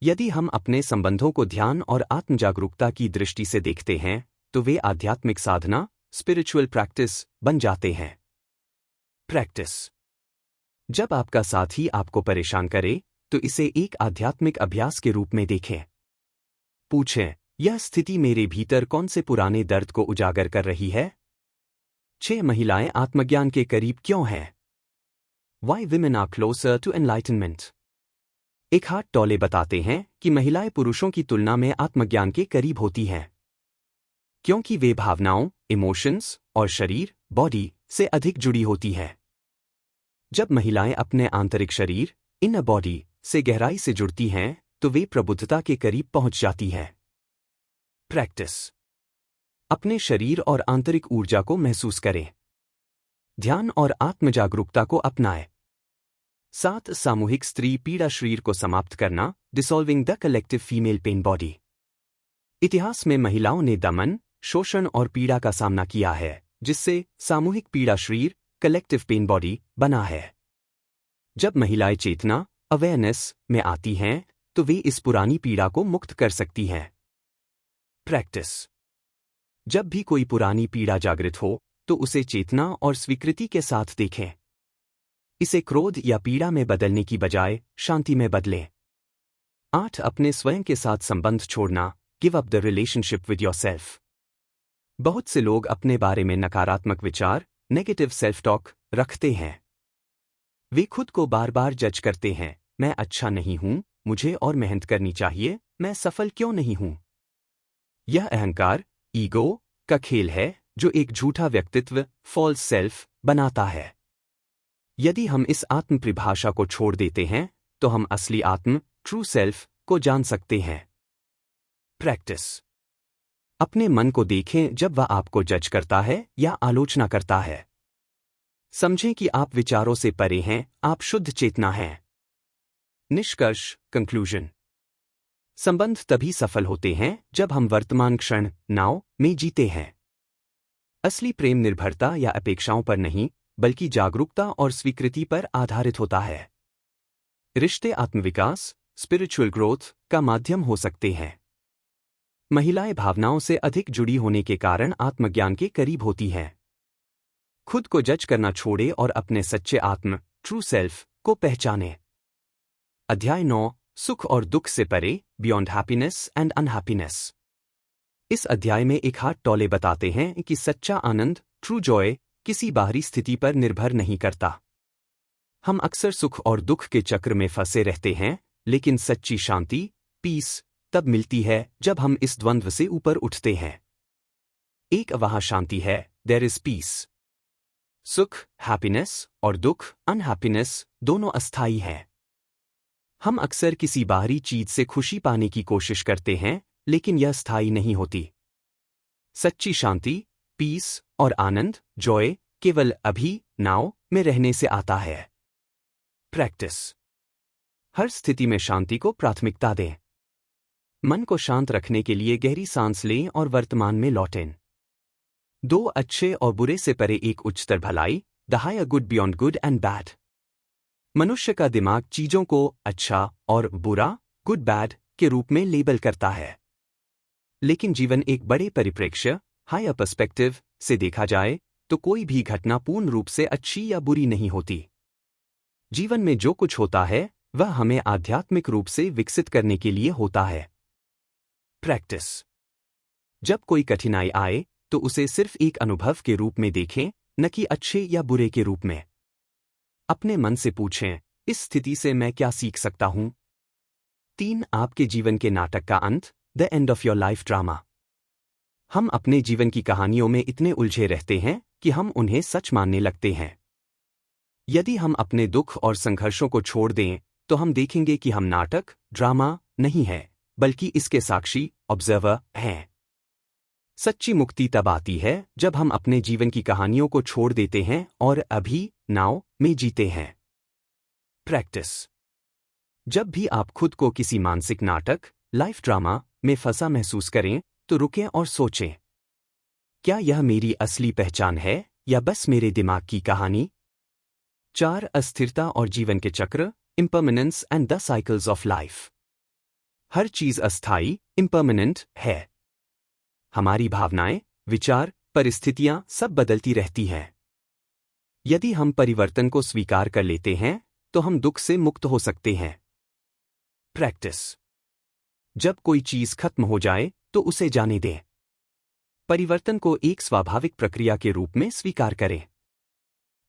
यदि हम अपने संबंधों को ध्यान और आत्मजागरूकता की दृष्टि से देखते हैं तो वे आध्यात्मिक साधना, स्पिरिचुअल प्रैक्टिस बन जाते हैं। प्रैक्टिस। जब आपका साथी आपको परेशान करे तो इसे एक आध्यात्मिक अभ्यास के रूप में देखें। पूछें, यह स्थिति मेरे भीतर कौन से पुराने दर्द को उजागर कर रही है? 6. महिलाएं आत्मज्ञान के करीब क्यों हैं? Why women are closer to enlightenment? एक हाथ टोले बताते हैं कि महिलाएं पुरुषों की तुलना में आत्मज्ञान के करीब होती हैं, क्योंकि वे भावनाओं, इमोशंस और शरीर, बॉडी से अधिक जुड़ी होती हैं। जब महिलाएं अपने आंतरिक शरीर, इनर बॉडी से गहराई से जुड़ती हैं तो वे प्रबुद्धता के करीब पहुंच जाती हैं। प्रैक्टिस। अपने शरीर और आंतरिक ऊर्जा को महसूस करें। ध्यान और आत्मजागरूकता को अपनाएं। 7. सामूहिक स्त्री पीड़ा शरीर को समाप्त करना, dissolving the collective female pen body. इतिहास में महिलाओं ने दमन, शोषण और पीड़ा का सामना किया है, जिससे सामूहिक पीड़ा शरीर, कलेक्टिव पेन बॉडी बना है। जब महिलाएं चेतना, अवेयरनेस में आती हैं तो वे इस पुरानी पीड़ा को मुक्त कर सकती हैं। प्रैक्टिस। जब भी कोई पुरानी पीड़ा जागृत हो तो उसे चेतना और स्वीकृति के साथ देखें। इसे क्रोध या पीड़ा में बदलने की बजाय शांति में बदलें। 8. अपने स्वयं के साथ संबंध छोड़ना, give up the relationship with yourself. बहुत से लोग अपने बारे में नकारात्मक विचार, नेगेटिव सेल्फ टॉक रखते हैं। वे खुद को बार बार जज करते हैं, मैं अच्छा नहीं हूं, मुझे और मेहनत करनी चाहिए, मैं सफल क्यों नहीं हूं। यह अहंकार, ईगो का खेल है जो एक झूठा व्यक्तित्व, फॉल्स सेल्फ बनाता है। यदि हम इस आत्म परिभाषा को छोड़ देते हैं तो हम असली आत्म, ट्रू सेल्फ को जान सकते हैं। प्रैक्टिस। अपने मन को देखें जब वह आपको जज करता है या आलोचना करता है। समझें कि आप विचारों से परे हैं, आप शुद्ध चेतना हैं। निष्कर्ष, कंक्लूजन। संबंध तभी सफल होते हैं जब हम वर्तमान क्षण, नाव में जीते हैं। असली प्रेम निर्भरता या अपेक्षाओं पर नहीं, बल्कि जागरूकता और स्वीकृति पर आधारित होता है। रिश्ते आत्मविकास, स्पिरिचुअल ग्रोथ का माध्यम हो सकते हैं। महिलाएं भावनाओं से अधिक जुड़ी होने के कारण आत्मज्ञान के करीब होती हैं। खुद को जज करना छोड़े और अपने सच्चे आत्म ट्रू सेल्फ को पहचाने। अध्याय 9 सुख और दुख से परे बियॉन्ड हैप्पीनेस एंड अनहैप्पीनेस। इस अध्याय में एक हाथ टोले बताते हैं कि सच्चा आनंद ट्रू जॉय किसी बाहरी स्थिति पर निर्भर नहीं करता। हम अक्सर सुख और दुख के चक्र में फंसे रहते हैं, लेकिन सच्ची शांति पीस तब मिलती है जब हम इस द्वंद्व से ऊपर उठते हैं। एक वहाँ शांति है, देयर इज पीस। सुख हैप्पीनेस और दुख अनहैप्पीनेस दोनों अस्थायी हैं। हम अक्सर किसी बाहरी चीज से खुशी पाने की कोशिश करते हैं, लेकिन यह स्थायी नहीं होती। सच्ची शांति पीस और आनंद जॉय केवल अभी नाउ में रहने से आता है। प्रैक्टिस। हर स्थिति में शांति को प्राथमिकता दें। मन को शांत रखने के लिए गहरी सांस लें और वर्तमान में लौटें। दो अच्छे और बुरे से परे एक उच्चतर भलाई the higher good beyond good and bad. मनुष्य का दिमाग चीजों को अच्छा और बुरा गुड बैड के रूप में लेबल करता है, लेकिन जीवन एक बड़े परिप्रेक्ष्य हायर पर्सपेक्टिव से देखा जाए तो कोई भी घटना पूर्ण रूप से अच्छी या बुरी नहीं होती। जीवन में जो कुछ होता है वह हमें आध्यात्मिक रूप से विकसित करने के लिए होता है। प्रैक्टिस। जब कोई कठिनाई आए तो उसे सिर्फ एक अनुभव के रूप में देखें, न कि अच्छे या बुरे के रूप में। अपने मन से पूछें, इस स्थिति से मैं क्या सीख सकता हूं? 3 आपके जीवन के नाटक का अंत the end of your life drama. हम अपने जीवन की कहानियों में इतने उलझे रहते हैं कि हम उन्हें सच मानने लगते हैं। यदि हम अपने दुख और संघर्षों को छोड़ दें तो हम देखेंगे कि हम नाटक ड्रामा नहीं है, बल्कि इसके साक्षी ऑब्जर्वर हैं। सच्ची मुक्ति तब आती है जब हम अपने जीवन की कहानियों को छोड़ देते हैं और अभी नाउ में जीते हैं। प्रैक्टिस। जब भी आप खुद को किसी मानसिक नाटक लाइफ ड्रामा में फंसा महसूस करें तो रुकें और सोचें, क्या यह मेरी असली पहचान है या बस मेरे दिमाग की कहानी? 4 अस्थिरता और जीवन के चक्र impermanence and the cycles of life. हर चीज अस्थायी इम्परमानेंट है। हमारी भावनाएं विचार परिस्थितियां सब बदलती रहती हैं। यदि हम परिवर्तन को स्वीकार कर लेते हैं तो हम दुख से मुक्त हो सकते हैं। प्रैक्टिस। जब कोई चीज खत्म हो जाए तो उसे जाने दें। परिवर्तन को एक स्वाभाविक प्रक्रिया के रूप में स्वीकार करें।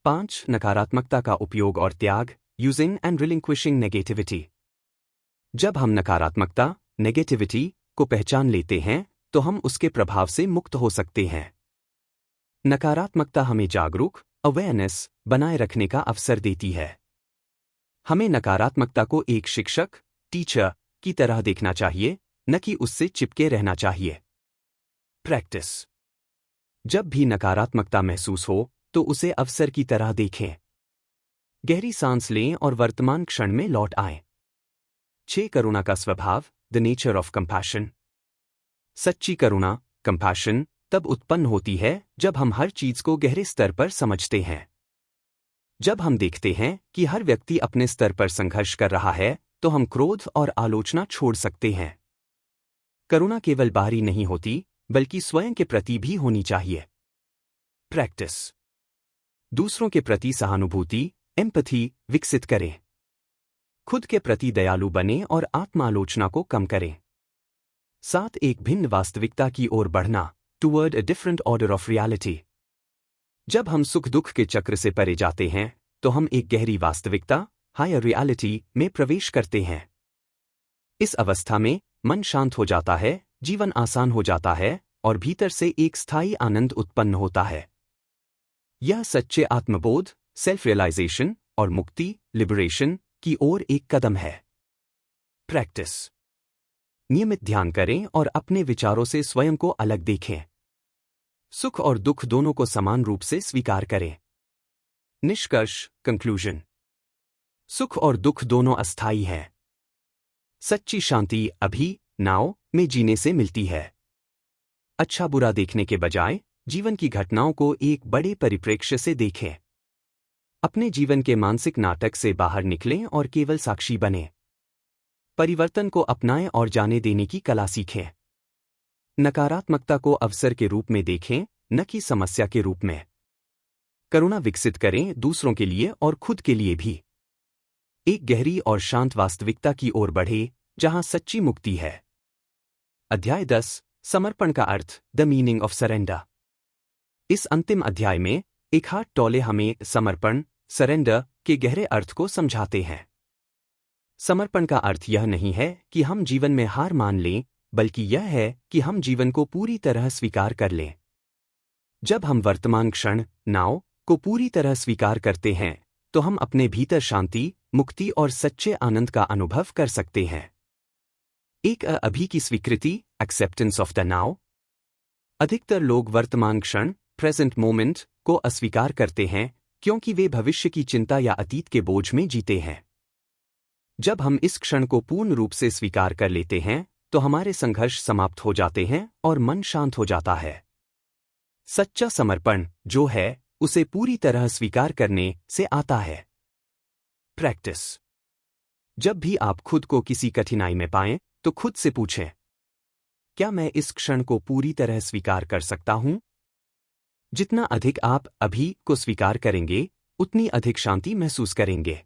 5 नकारात्मकता का उपयोग और त्याग यूजिंग एंड रिलिंक्विशिंग नेगेटिविटी। जब हम नकारात्मकता नेगेटिविटी को पहचान लेते हैं तो हम उसके प्रभाव से मुक्त हो सकते हैं। नकारात्मकता हमें जागरूक अवेयरनेस बनाए रखने का अवसर देती है। हमें नकारात्मकता को एक शिक्षक टीचर की तरह देखना चाहिए, न कि उससे चिपके रहना चाहिए। प्रैक्टिस। जब भी नकारात्मकता महसूस हो तो उसे अवसर की तरह देखें। गहरी सांस लें और वर्तमान क्षण में लौट आएं। 6 करुणा का स्वभाव द नेचर ऑफ कंपैशन। सच्ची करुणा कंपैशन तब उत्पन्न होती है जब हम हर चीज को गहरे स्तर पर समझते हैं। जब हम देखते हैं कि हर व्यक्ति अपने स्तर पर संघर्ष कर रहा है तो हम क्रोध और आलोचना छोड़ सकते हैं। करुणा केवल बाहरी नहीं होती बल्कि स्वयं के प्रति भी होनी चाहिए। प्रैक्टिस। दूसरों के प्रति सहानुभूति एम्पैथी विकसित करें। खुद के प्रति दयालु बनें और आत्मालोचना को कम करें। 7 एक भिन्न वास्तविकता की ओर बढ़ना toward a different order of reality. जब हम सुख दुख के चक्र से परे जाते हैं तो हम एक गहरी वास्तविकता हायर रियलिटी में प्रवेश करते हैं। इस अवस्था में मन शांत हो जाता है, जीवन आसान हो जाता है और भीतर से एक स्थायी आनंद उत्पन्न होता है। यह सच्चे आत्मबोध सेल्फ रियलाइजेशन और मुक्ति लिबरेशन की ओर एक कदम है। प्रैक्टिस। नियमित ध्यान करें और अपने विचारों से स्वयं को अलग देखें। सुख और दुख दोनों को समान रूप से स्वीकार करें। निष्कर्ष कंक्लूजन। सुख और दुख दोनों अस्थायी हैं। सच्ची शांति अभी नाउ में जीने से मिलती है। अच्छा बुरा देखने के बजाय जीवन की घटनाओं को एक बड़े परिप्रेक्ष्य से देखें। अपने जीवन के मानसिक नाटक से बाहर निकलें और केवल साक्षी बनें। परिवर्तन को अपनाएं और जाने देने की कला सीखें। नकारात्मकता को अवसर के रूप में देखें, न कि समस्या के रूप में। करुणा विकसित करें, दूसरों के लिए और खुद के लिए भी। एक गहरी और शांत वास्तविकता की ओर बढ़े, जहां सच्ची मुक्ति है। अध्याय 10, समर्पण का अर्थ, द मीनिंग ऑफ सरेंडर। इस अंतिम अध्याय में एखार्ट टोले हमें समर्पण, सरेंडर के गहरे अर्थ को समझाते हैं। समर्पण का अर्थ यह नहीं है कि हम जीवन में हार मान लें, बल्कि यह है कि हम जीवन को पूरी तरह स्वीकार कर लें। जब हम वर्तमान क्षण, नाउ, को पूरी तरह स्वीकार करते हैं, तो हम अपने भीतर शांति, मुक्ति और सच्चे आनंद का अनुभव कर सकते हैं। एक अभी की स्वीकृति, एक्सेप्टेंस ऑफ द नाउ। अधिकतर लोग वर्तमान क्षण, प्रेजेंट मोमेंट, को अस्वीकार करते हैं क्योंकि वे भविष्य की चिंता या अतीत के बोझ में जीते हैं। जब हम इस क्षण को पूर्ण रूप से स्वीकार कर लेते हैं, तो हमारे संघर्ष समाप्त हो जाते हैं और मन शांत हो जाता है। सच्चा समर्पण, जो है, उसे पूरी तरह स्वीकार करने से आता है। प्रैक्टिस। जब भी आप खुद को किसी कठिनाई में पाएं, तो खुद से पूछें, क्या मैं इस क्षण को पूरी तरह स्वीकार कर सकता हूं? जितना अधिक आप अभी को स्वीकार करेंगे, उतनी अधिक शांति महसूस करेंगे।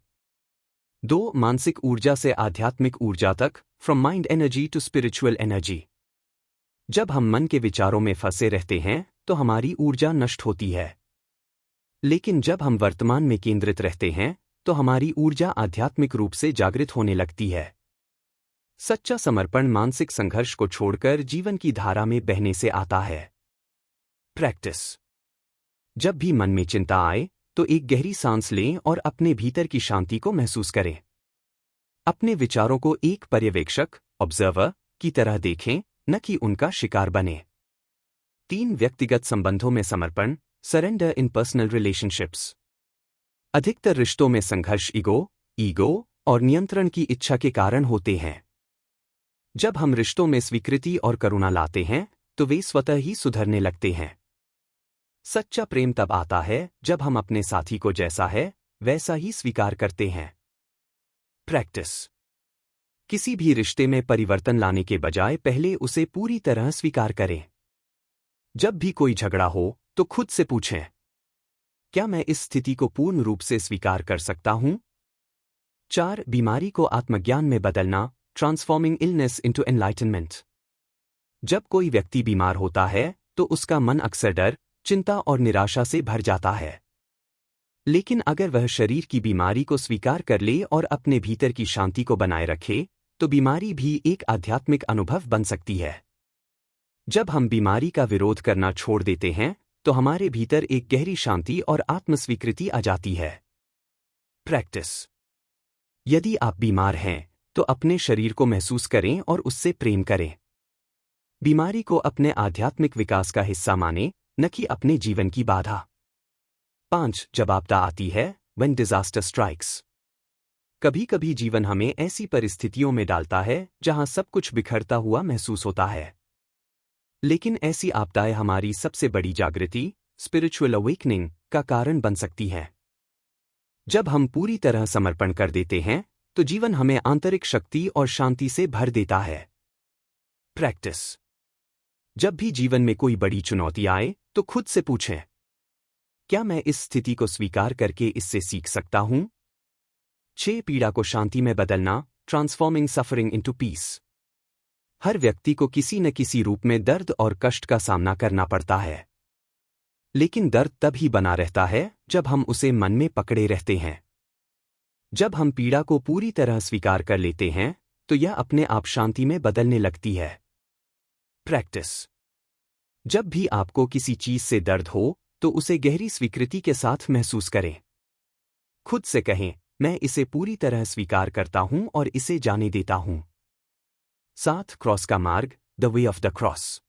2. मानसिक ऊर्जा से आध्यात्मिक ऊर्जा तक, from mind energy to spiritual energy. जब हम मन के विचारों में फंसे रहते हैं, तो हमारी ऊर्जा नष्ट होती है। लेकिन जब हम वर्तमान में केंद्रित रहते हैं, तो हमारी ऊर्जा आध्यात्मिक रूप से जागृत होने लगती है। सच्चा समर्पण मानसिक संघर्ष को छोड़कर जीवन की धारा में बहने से आता है। प्रैक्टिस। जब भी मन में चिंता आए, तो एक गहरी सांस लें और अपने भीतर की शांति को महसूस करें। अपने विचारों को एक पर्यवेक्षक, ऑब्जर्वर, की तरह देखें, न कि उनका शिकार बने। 3. व्यक्तिगत संबंधों में समर्पण, सरेंडर इन पर्सनल रिलेशनशिप्स। अधिकतर रिश्तों में संघर्ष ईगो और नियंत्रण की इच्छा के कारण होते हैं। जब हम रिश्तों में स्वीकृति और करुणा लाते हैं, तो वे स्वतः ही सुधरने लगते हैं। सच्चा प्रेम तब आता है जब हम अपने साथी को जैसा है, वैसा ही स्वीकार करते हैं। प्रैक्टिस। किसी भी रिश्ते में परिवर्तन लाने के बजाय पहले उसे पूरी तरह स्वीकार करें। जब भी कोई झगड़ा हो, तो खुद से पूछें, क्या मैं इस स्थिति को पूर्ण रूप से स्वीकार कर सकता हूं? 4. बीमारी को आत्मज्ञान में बदलना, ट्रांसफॉर्मिंग इलनेस इनटू एनलाइटनमेंट। जब कोई व्यक्ति बीमार होता है, तो उसका मन अक्सर डर, चिंता और निराशा से भर जाता है। लेकिन अगर वह शरीर की बीमारी को स्वीकार कर ले और अपने भीतर की शांति को बनाए रखे, तो बीमारी भी एक आध्यात्मिक अनुभव बन सकती है। जब हम बीमारी का विरोध करना छोड़ देते हैं, तो हमारे भीतर एक गहरी शांति और आत्मस्वीकृति आ जाती है। प्रैक्टिस। यदि आप बीमार हैं, तो अपने शरीर को महसूस करें और उससे प्रेम करें। बीमारी को अपने आध्यात्मिक विकास का हिस्सा मानें, न कि अपने जीवन की बाधा। 5. जब आपदा आती है, when disaster strikes। कभी कभी जीवन हमें ऐसी परिस्थितियों में डालता है जहां सब कुछ बिखरता हुआ महसूस होता है। लेकिन ऐसी आपदाएं हमारी सबसे बड़ी जागृति, स्पिरिचुअल अवेकनिंग, का कारण बन सकती हैं। जब हम पूरी तरह समर्पण कर देते हैं, तो जीवन हमें आंतरिक शक्ति और शांति से भर देता है। प्रैक्टिस। जब भी जीवन में कोई बड़ी चुनौती आए, तो खुद से पूछें, क्या मैं इस स्थिति को स्वीकार करके इससे सीख सकता हूं? 6. पीड़ा को शांति में बदलना, ट्रांसफॉर्मिंग सफरिंग इनटू पीस। हर व्यक्ति को किसी न किसी रूप में दर्द और कष्ट का सामना करना पड़ता है। लेकिन दर्द तब ही बना रहता है जब हम उसे मन में पकड़े रहते हैं। जब हम पीड़ा को पूरी तरह स्वीकार कर लेते हैं, तो यह अपने आप शांति में बदलने लगती है। प्रैक्टिस। जब भी आपको किसी चीज से दर्द हो, तो उसे गहरी स्वीकृति के साथ महसूस करें। खुद से कहें, मैं इसे पूरी तरह स्वीकार करता हूं और इसे जाने देता हूं। 7. क्रॉस का मार्ग, the way of the cross.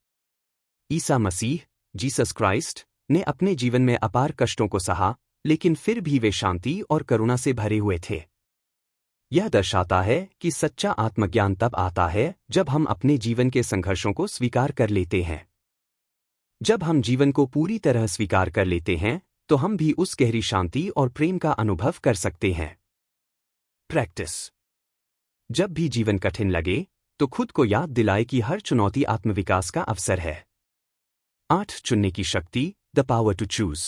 Isa Masih, Jesus Christ, ने अपने जीवन में अपार कष्टों को सहा, लेकिन फिर भी वे शांति और करुणा से भरे हुए थे। यह दर्शाता है कि सच्चा आत्मज्ञान तब आता है जब हम अपने जीवन के संघर्षों को स्वीकार कर लेते हैं। जब हम जीवन को पूरी तरह स्वीकार कर लेते हैं, तो हम भी उस गहरी शांति और प्रेम का अनुभव कर सकते हैं। प्रैक्टिस। जब भी जीवन कठिन लगे, तो खुद को याद दिलाए कि हर चुनौती आत्मविकास का अवसर है। 8. चुनने की शक्ति, द पावर टू चूज।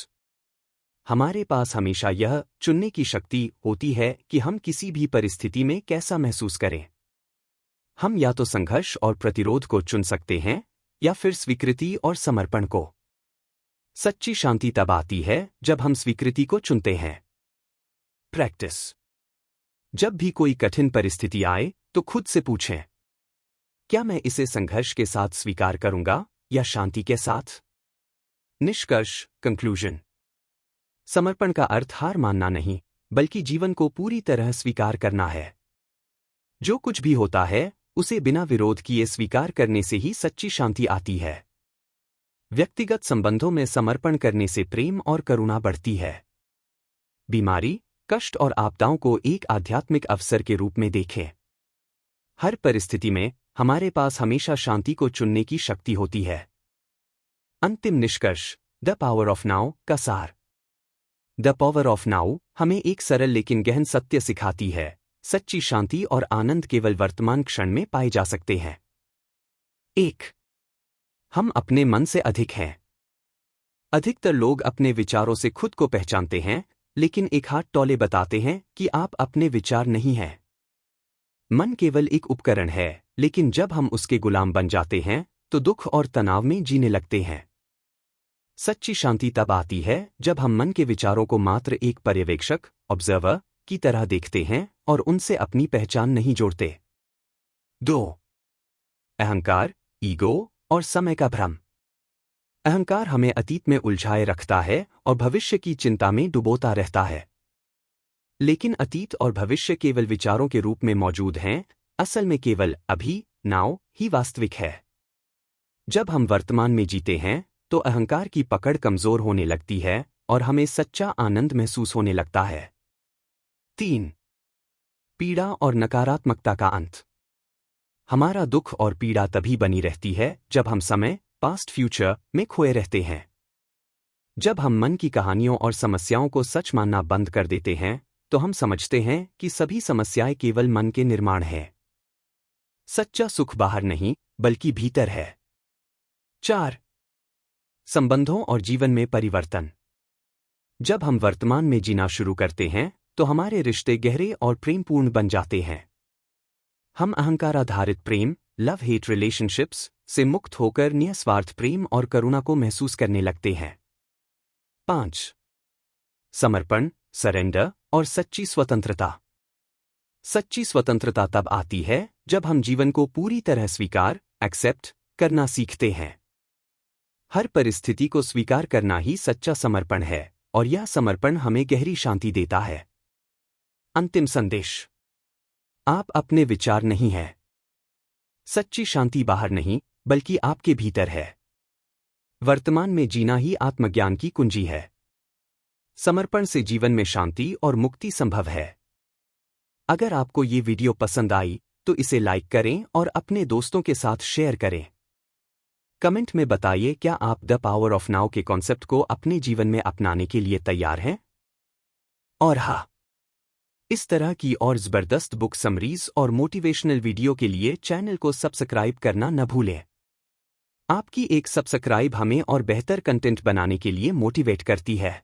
हमारे पास हमेशा यह चुनने की शक्ति होती है कि हम किसी भी परिस्थिति में कैसा महसूस करें। हम या तो संघर्ष और प्रतिरोध को चुन सकते हैं या फिर स्वीकृति और समर्पण को। सच्ची शांति तब आती है जब हम स्वीकृति को चुनते हैं। प्रैक्टिस। जब भी कोई कठिन परिस्थिति आए तो खुद से पूछें, क्या मैं इसे संघर्ष के साथ स्वीकार करूंगा या शांति के साथ? निष्कर्ष, कंक्लूजन। समर्पण का अर्थ हार मानना नहीं, बल्कि जीवन को पूरी तरह स्वीकार करना है। जो कुछ भी होता है उसे बिना विरोध किए स्वीकार करने से ही सच्ची शांति आती है। व्यक्तिगत संबंधों में समर्पण करने से प्रेम और करुणा बढ़ती है। बीमारी, कष्ट और आपदाओं को एक आध्यात्मिक अवसर के रूप में देखें। हर परिस्थिति में हमारे पास हमेशा शांति को चुनने की शक्ति होती है। अंतिम निष्कर्ष, द पावर ऑफ नाउ का सार। द पावर ऑफ नाउ हमें एक सरल लेकिन गहन सत्य सिखाती है। सच्ची शांति और आनंद केवल वर्तमान क्षण में पाए जा सकते हैं। 1. हम अपने मन से अधिक हैं। अधिकतर लोग अपने विचारों से खुद को पहचानते हैं, लेकिन एक हाथ टोले बताते हैं कि आप अपने विचार नहीं हैं। मन केवल एक उपकरण है, लेकिन जब हम उसके गुलाम बन जाते हैं तो दुख और तनाव में जीने लगते हैं। सच्ची शांति तब आती है जब हम मन के विचारों को मात्र एक पर्यवेक्षक, ऑब्जर्वर की तरह देखते हैं और उनसे अपनी पहचान नहीं जोड़ते। 2. अहंकार, ईगो और समय का भ्रम। अहंकार हमें अतीत में उलझाए रखता है और भविष्य की चिंता में डुबोता रहता है। लेकिन अतीत और भविष्य केवल विचारों के रूप में मौजूद हैं, असल में केवल अभी, नाउ ही वास्तविक है। जब हम वर्तमान में जीते हैं तो अहंकार की पकड़ कमजोर होने लगती है और हमें सच्चा आनंद महसूस होने लगता है। 3. पीड़ा और नकारात्मकता का अंत। हमारा दुख और पीड़ा तभी बनी रहती है जब हम समय, पास्ट फ्यूचर में खोए रहते हैं। जब हम मन की कहानियों और समस्याओं को सच मानना बंद कर देते हैं तो हम समझते हैं कि सभी समस्याएं केवल मन के निर्माण हैं। सच्चा सुख बाहर नहीं, बल्कि भीतर है। 4. संबंधों और जीवन में परिवर्तन। जब हम वर्तमान में जीना शुरू करते हैं तो हमारे रिश्ते गहरे और प्रेमपूर्ण बन जाते हैं। हम अहंकार आधारित प्रेम, लव हेट रिलेशनशिप्स से मुक्त होकर निस्वार्थ प्रेम और करुणा को महसूस करने लगते हैं। 5. समर्पण, सरेंडर और सच्ची स्वतंत्रता। सच्ची स्वतंत्रता तब आती है जब हम जीवन को पूरी तरह स्वीकार, एक्सेप्ट करना सीखते हैं। हर परिस्थिति को स्वीकार करना ही सच्चा समर्पण है और यह समर्पण हमें गहरी शांति देता है। अंतिम संदेश, आप अपने विचार नहीं हैं। सच्ची शांति बाहर नहीं, बल्कि आपके भीतर है। वर्तमान में जीना ही आत्मज्ञान की कुंजी है। समर्पण से जीवन में शांति और मुक्ति संभव है। अगर आपको ये वीडियो पसंद आई तो इसे लाइक करें और अपने दोस्तों के साथ शेयर करें। कमेंट में बताइए, क्या आप द पावर ऑफ नाउ के कॉन्सेप्ट को अपने जीवन में अपनाने के लिए तैयार हैं? और हाँ, इस तरह की और जबरदस्त बुक समरीज और मोटिवेशनल वीडियो के लिए चैनल को सब्सक्राइब करना न भूलें। आपकी एक सब्सक्राइब हमें और बेहतर कंटेंट बनाने के लिए मोटिवेट करती है।